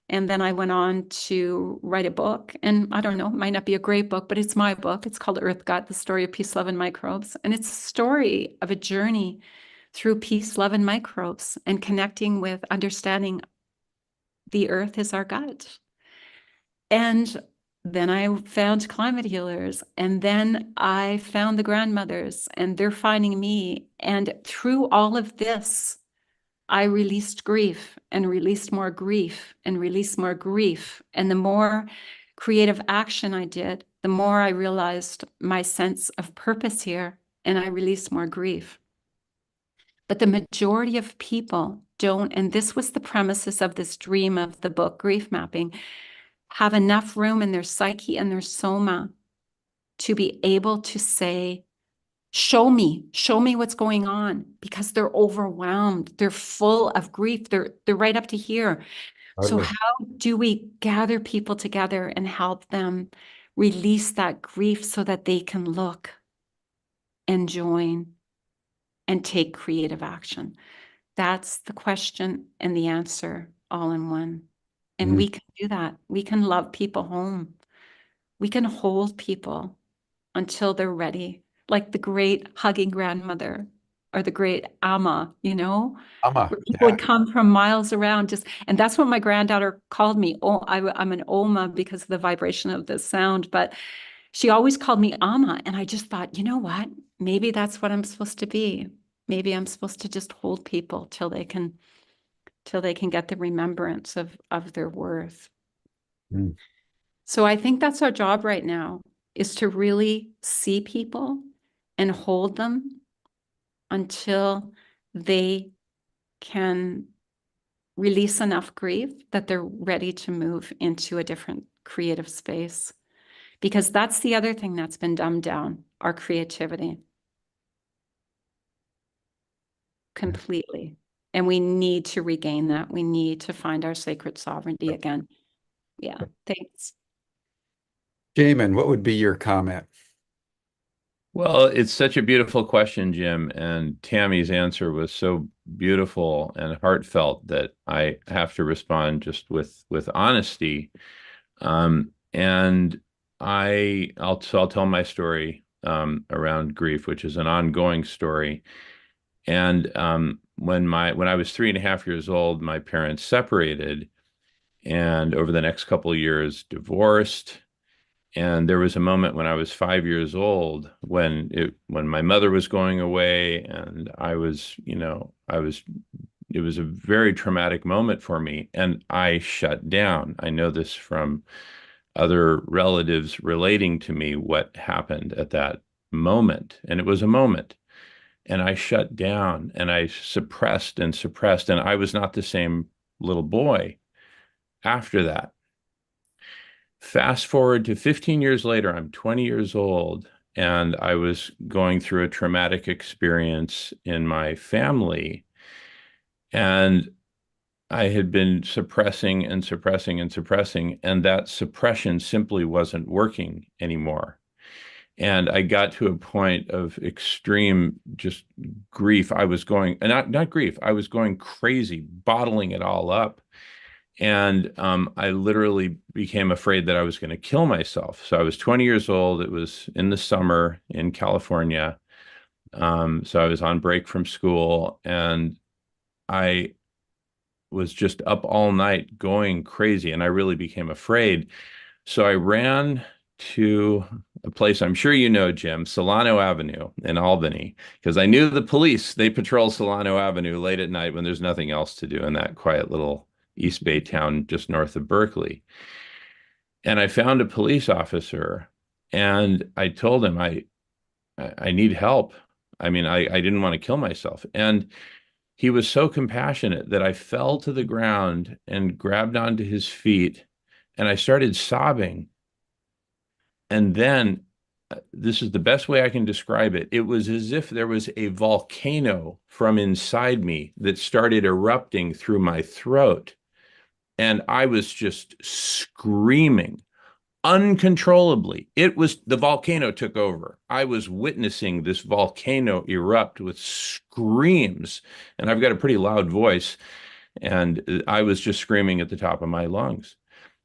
And then I went on to write a book. And I don't know, it might not be a great book, but it's my book. It's called Earth God, The Story of Peace, Love, and Microbes. And it's a story of a journey through peace, love, and microbes and connecting with understanding the earth is our gut. And then I found climate healers, and then I found the grandmothers, and they're finding me. And through all of this, I released grief and released more grief and released more grief. And the more creative action I did, the more I realized my sense of purpose here, and I released more grief. But the majority of people don't, and this was the premises of this dream of the book, Grief Mapping, have enough room in their psyche and their soma to be able to say, show me what's going on, because they're overwhelmed. They're full of grief. They're right up to here. So
Totally.
how do we gather people together and help them release that grief so that they can look and join and take creative action? That's the question and the answer all in one. And
Mm.
we can do that. We can love people home. We can hold people until they're ready, like the great hugging grandmother or the great Amma,
Ama,
where people
yeah.
would come from miles around. And that's what my granddaughter called me. Oh, I'm an Oma because of the vibration of the sound, but she always called me Amma. And I just thought, you know what? Maybe that's what I'm supposed to be. Maybe I'm supposed to just hold people till they can get the remembrance of their worth.
Mm.
So I think that's our job right now, is to really see people and hold them until they can release enough grief that they're ready to move into a different creative space. Because that's the other thing that's been dumbed down, our creativity completely. And we need to regain that. We need to find our sacred sovereignty again. Yeah, thanks.
Jamin, what would be your comment?
Well, it's such a beautiful question, Jim, and Tammy's answer was so beautiful and heartfelt that I have to respond just with honesty. And I'll tell my story around grief, which is an ongoing story. And when I was 3.5 years old, my parents separated, and over the next couple of years, divorced. And there was a moment when I was 5 years old when my mother was going away, and it was a very traumatic moment for me, and I shut down. I know this from other relatives relating to me what happened at that moment, and it was a moment. And I shut down and I suppressed and suppressed, and I was not the same little boy after that. Fast forward to 15 years later, I'm 20 years old, and I was going through a traumatic experience in my family. And I had been suppressing and suppressing and suppressing, and that suppression simply wasn't working anymore. And I got to a point of extreme just grief. I was going, not grief, I was going crazy, bottling it all up. And I literally became afraid that I was going to kill myself. So I was 20 years old. It was in the summer in California. So I was on break from school, and I was just up all night going crazy, and I really became afraid. So I ran to a place I'm sure you know, Jim, Solano Avenue in Albany, because I knew the police, they patrol Solano Avenue late at night when there's nothing else to do in that quiet little East Bay town just north of Berkeley. And I found a police officer and I told him I need help. I mean, I didn't want to kill myself. And he was so compassionate that I fell to the ground and grabbed onto his feet and I started sobbing. And then this is the best way I can describe it. It was as if there was a volcano from inside me that started erupting through my throat. And I was just screaming uncontrollably. It was the volcano took over. I was witnessing this volcano erupt with screams, and I've got a pretty loud voice, and I was just screaming at the top of my lungs.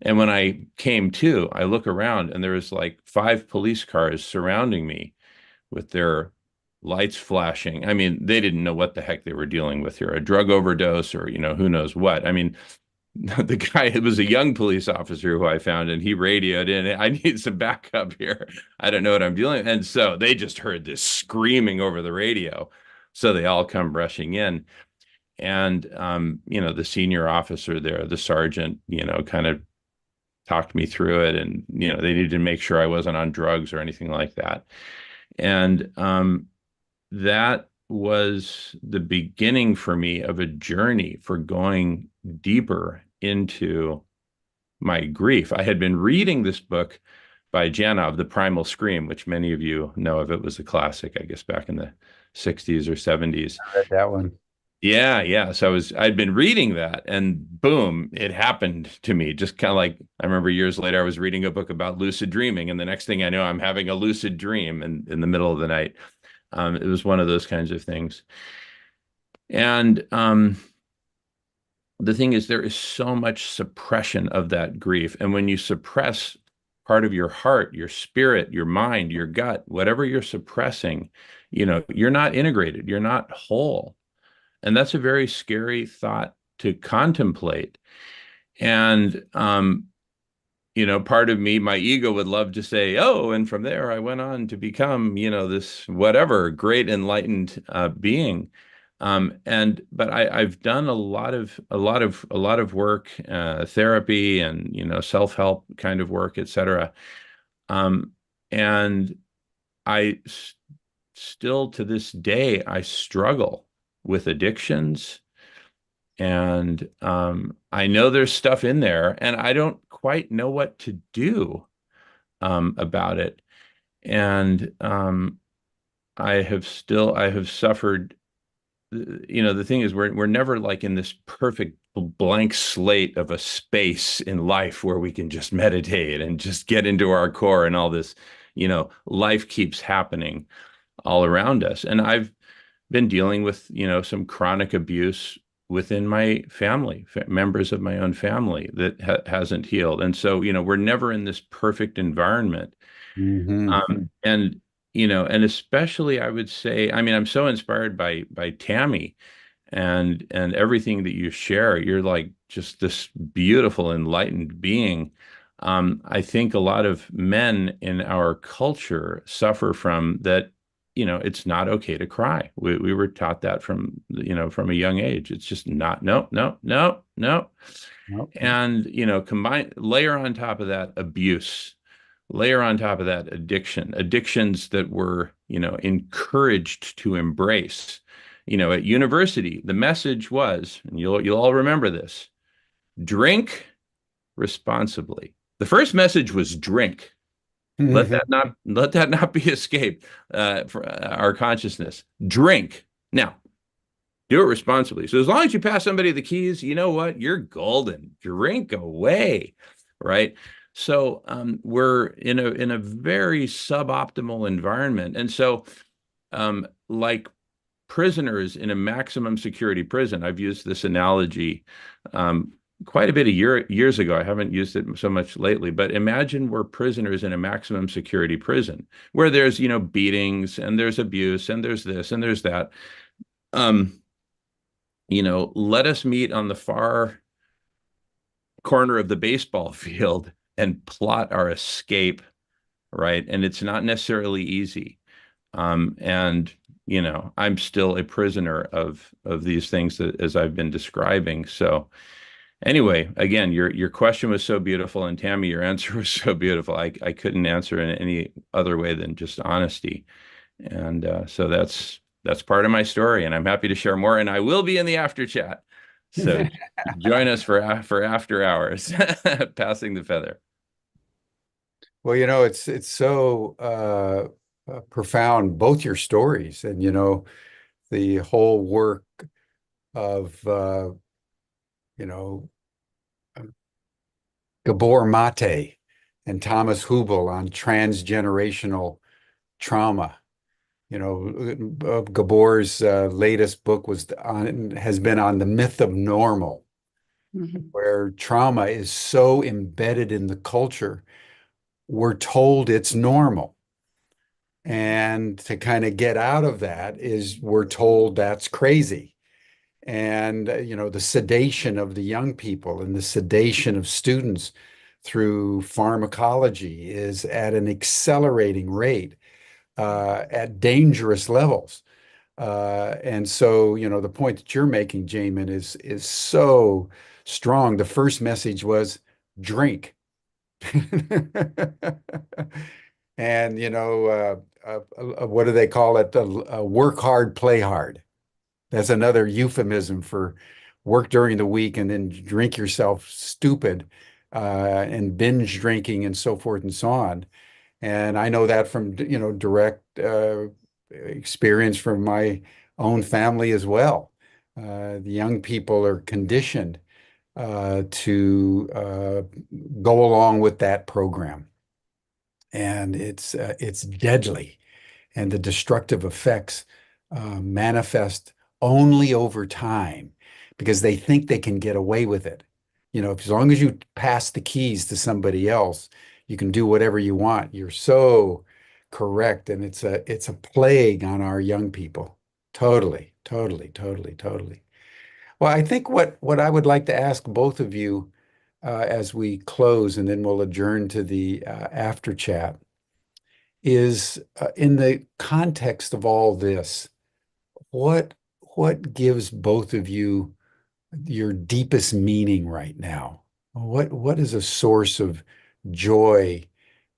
And when I came to, I look around and there was like 5 police cars surrounding me with their lights flashing. I mean, they didn't know what the heck they were dealing with here, a drug overdose or, who knows what. I mean, the guy, it was a young police officer who I found, and he radioed in, I need some backup here. I don't know what I'm dealing with. And so they just heard this screaming over the radio. So they all come rushing in. And, the senior officer there, the sergeant, kind of talked me through it. And, they needed to make sure I wasn't on drugs or anything like that. And that was the beginning for me of a journey for going deeper into my grief. I had been reading this book by Janov, The Primal Scream, which many of you know of. It was a classic, I guess, back in the 60s or 70s.
I read that one.
Yeah. So I'd been reading that and boom, it happened to me. Just kind of like, I remember years later, I was reading a book about lucid dreaming. And the next thing I know, I'm having a lucid dream in the middle of the night. It was one of those kinds of things. And the thing is, there is so much suppression of that grief. And when you suppress part of your heart, your spirit, your mind, your gut, whatever you're suppressing, you're not integrated, you're not whole. And that's a very scary thought to contemplate. And, part of me, my ego would love to say, oh, and from there I went on to become, this whatever great enlightened being. But I've done a lot of work, therapy and, self-help kind of work, etc. And still to this day, I struggle with addictions. And I know there's stuff in there and I don't quite know what to do about it. And I have suffered, the thing is we're never like in this perfect blank slate of a space in life where we can just meditate and just get into our core and all this, life keeps happening all around us. And I've been dealing with, some chronic abuse within my family, members of my own family that hasn't healed. And so, we're never in this perfect environment.
Mm-hmm.
And especially I would say, I mean, I'm so inspired by Tami and everything that you share. You're like just this beautiful, enlightened being. I think a lot of men in our culture suffer from that. It's not okay to cry. We were taught that from a young age. It's just not, no, no, no, no.
Nope.
And, layer on top of that abuse, layer on top of that addictions that were, encouraged to embrace. At university, the message was, and you'll all remember this, drink responsibly. The first message was drink. Let that not be escaped for our consciousness. Drink. Now, do it responsibly. So as long as you pass somebody the keys, you know what? You're golden. Drink away, right? So we're in a very suboptimal environment. And so like prisoners in a maximum security prison, I've used this analogy quite a bit of years ago. I haven't used it so much lately, but imagine we're prisoners in a maximum security prison where there's, beatings and there's abuse and there's this and there's that. Let us meet on the far corner of the baseball field and plot our escape, right? And it's not necessarily easy. I'm still a prisoner of these things as I've been describing. So, Anyway, again, your question was so beautiful, and Tami, your answer was so beautiful. I couldn't answer in any other way than just honesty. And so that's part of my story, and I'm happy to share more. And I will be in the after chat. So join us for after hours, passing the feather.
Well, it's so profound, both your stories and, the whole work of, you know, Gabor Mate and Thomas Hubel on transgenerational trauma. Gabor's latest book has been on the myth of normal,
Mhm.
where trauma is so embedded in the culture, we're told it's normal. And to kind of get out of that is we're told that's crazy. And, the sedation of the young people and the sedation of students through pharmacology is at an accelerating rate, at dangerous levels. And so, the point that you're making, Jamin, is so strong. The first message was drink. And, what do they call it? Work hard, play hard. That's another euphemism for work during the week and then drink yourself stupid, and binge drinking and so forth and so on. And I know that from, direct experience from my own family as well. The young people are conditioned to go along with that program, and it's deadly, and the destructive effects manifest only over time because they think they can get away with it. As long as you pass the keys to somebody else, you can do whatever you want. You're so correct, and it's a plague on our young people. Totally, totally, totally, totally. Well, I think what I would like to ask both of you as we close, and then we'll adjourn to the after chat, is in the context of all this, what what gives both of you your deepest meaning right now? What is a source of joy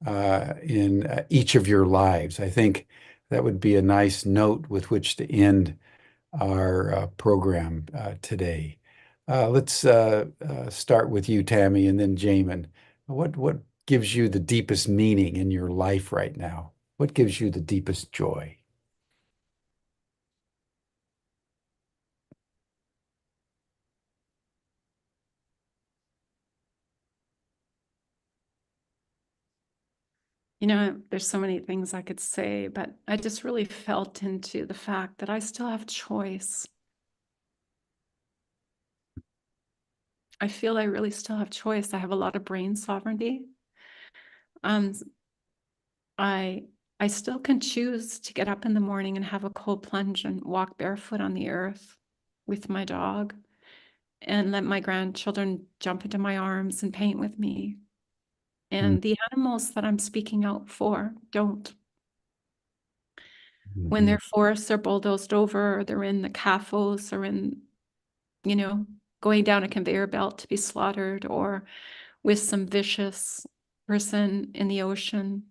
in each of your lives? I think that would be a nice note with which to end our program today. Let's start with you, Tami, and then Jamin. What gives you the deepest meaning in your life right now? What gives you the deepest joy?
There's so many things I could say, but I just really felt into the fact that I still have choice. I feel I really still have choice. I have a lot of brain sovereignty. Um, I I still can choose to get up in the morning and have a cold plunge and walk barefoot on the earth with my dog and let my grandchildren jump into my arms and paint with me.
Mm,
And the animals that I'm speaking out for don't. When
mhm,
their forests are bulldozed over, they're in the CAFOs or you know, going down a conveyor belt to be slaughtered, or with some vicious person in the ocean,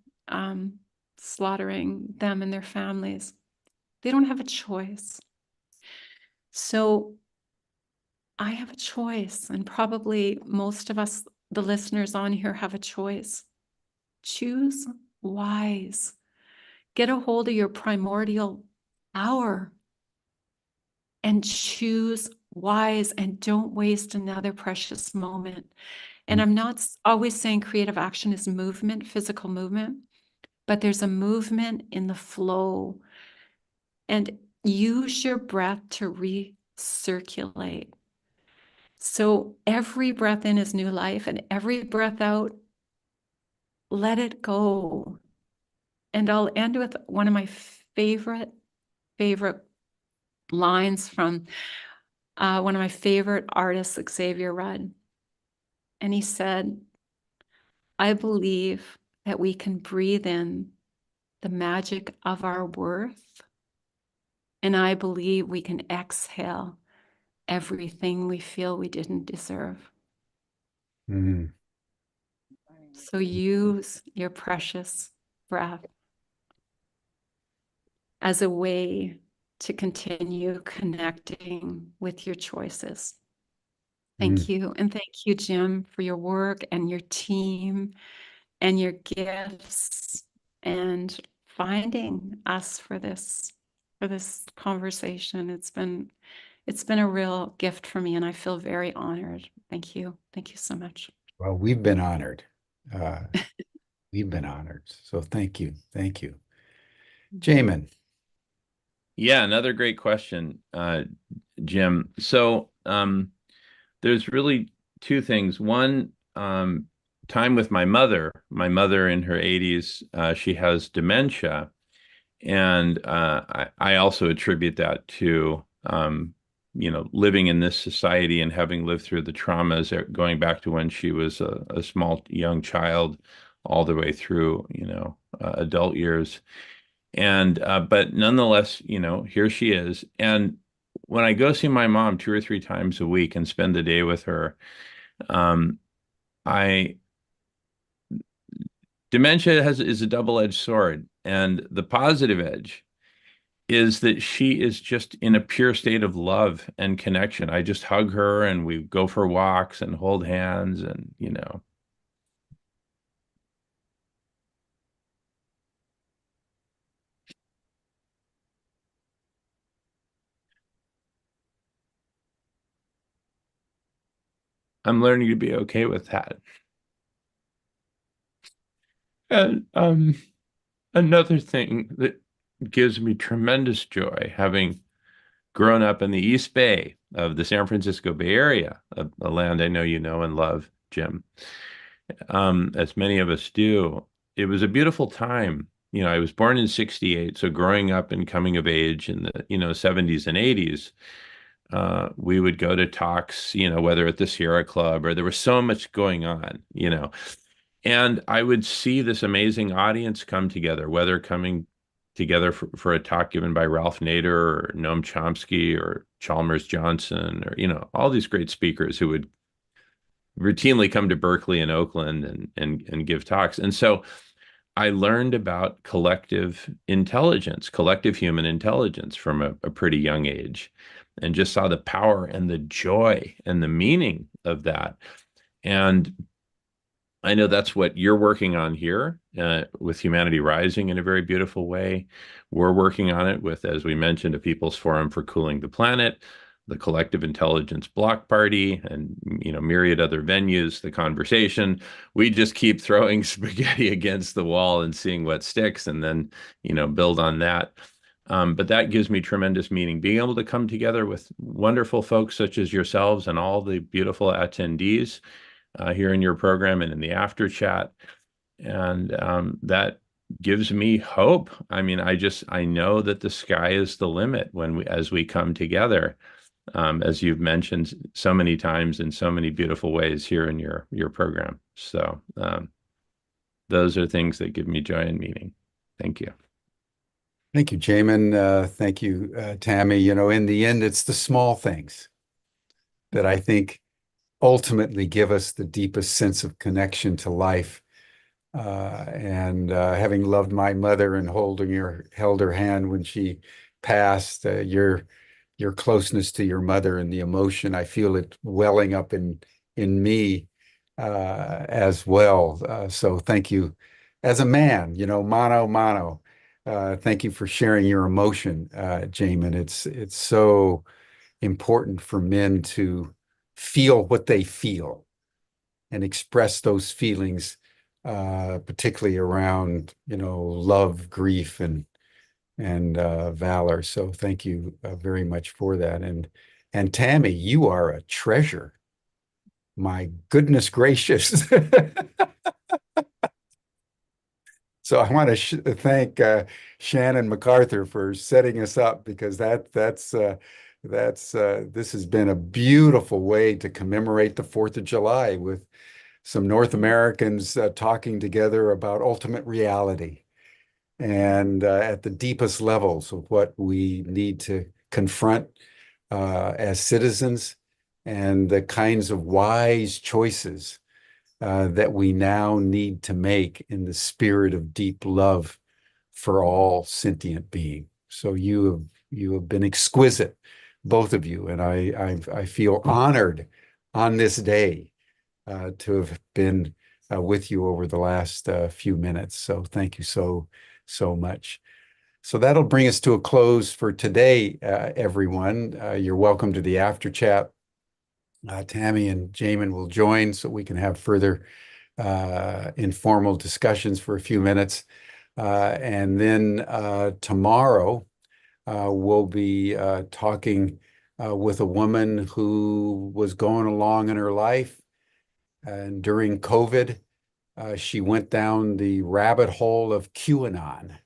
slaughtering them and their families. They don't have a choice. So I have a choice, and probably most of us, the listeners on here, have a choice. Choose wise. Get a hold of your primordial hour and choose wise, and don't waste another precious moment. And I'm not always saying creative action is movement, physical movement, but there's a movement in the flow. And use your breath to recirculate. So every breath in is new life, and every breath out, let it go. And I'll end with one of my favorite lines from one of my favorite artists, Xavier Rudd. And he said, I believe that we can breathe in the magic of our worth, and I believe we can exhale everything we feel we didn't deserve.
Mm.
So use your precious breath as a way to continue connecting with your choices. Thank
Mm.
you. And thank you, Jim, for your work and your team and your gifts and finding us for this conversation. It's been a real gift for me, and I feel very honored. Thank you. Thank you so much.
Well, we've been honored. Uh, we've been honored. So thank you. Thank you. Jamin.
Yeah, another great question, Jim. So there's really two things. One, time with my mother. My mother in her 80s, she has dementia. And I also attribute that to, living in this society and having lived through the traumas going back to when she was a small young child all the way through, adult years. And but nonetheless, here she is. And when I go see my mom 2 or 3 times a week and spend the day with her, um, I dementia is a double-edged sword, and the positive edge is that she is just in a pure state of love and connection. I just hug her and we go for walks and hold hands, and I'm learning to be okay with that. And another thing that gives me tremendous joy, having grown up in the East Bay of the San Francisco Bay Area, a land I know you know and love, Jim, as many of us do. It was a beautiful time. I was born in '68, so growing up and coming of age in the, '70s and '80s, we would go to talks, whether at the Sierra Club, or there was so much going on. And I would see this amazing audience come together, whether coming together for a talk given by Ralph Nader or Noam Chomsky or Chalmers Johnson, or, all these great speakers who would routinely come to Berkeley and Oakland and give talks. And so I learned about collective intelligence, collective human intelligence from a pretty young age, and just saw the power and the joy and the meaning of that. And I know that's what you're working on here, with Humanity Rising in a very beautiful way. We're working on it with, as we mentioned, a People's Forum for Cooling the Planet, the Collective Intelligence Block Party, and myriad other venues. The conversation. We just keep throwing spaghetti against the wall and seeing what sticks, and then build on that. But that gives me tremendous meaning. Being able to come together with wonderful folks such as yourselves and all the beautiful attendees here in your program and in the after chat. And that gives me hope. I mean, I know that the sky is the limit as we come together, as you've mentioned so many times in so many beautiful ways here in your program. So those are things that give me joy and meaning. Thank you.
Thank you, Jamin. Thank you, Tami. In the end, it's the small things that I think ultimately give us the deepest sense of connection to life. And having loved my mother and held her hand when she passed, your closeness to your mother and the emotion, I feel it welling up in me as well. So thank you. As a man, mano. Thank you for sharing your emotion, Jamin. It's so important for men to feel what they feel and express those feelings, particularly around, love, grief, and valor. So thank you very much for that. And Tami, you are a treasure. My goodness gracious. So I want to thank Shannon MacArthur for setting us up, because this has been a beautiful way to commemorate the 4th of July with some North Americans talking together about ultimate reality and at the deepest levels of what we need to confront as citizens, and the kinds of wise choices that we now need to make in the spirit of deep love for all sentient being. So you have been exquisite, both of you, and I feel honored on this day to have been with you over the last few minutes. So thank you so much. So that'll bring us to a close for today, everyone. You're welcome to the after chat. Tami and Jamin will join so we can have further informal discussions for a few minutes. And then tomorrow, we'll be talking with a woman who was going along in her life. And during COVID, she went down the rabbit hole of QAnon.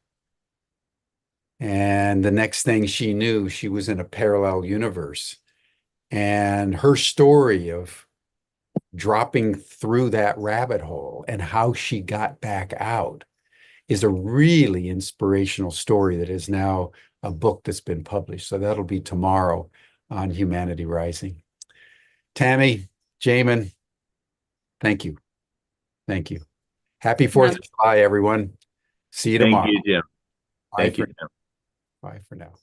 And the next thing she knew, she was in a parallel universe. And her story of dropping through that rabbit hole and how she got back out is a really inspirational story that is now a book that's been published. So that'll be tomorrow on Humanity Rising. Tami, Jamin, thank you. Thank you. Happy 4th of July, everyone. See you
Thank
tomorrow.
you, Jim.
Bye
Thank
for
you,
now.
Jim.
Bye for now.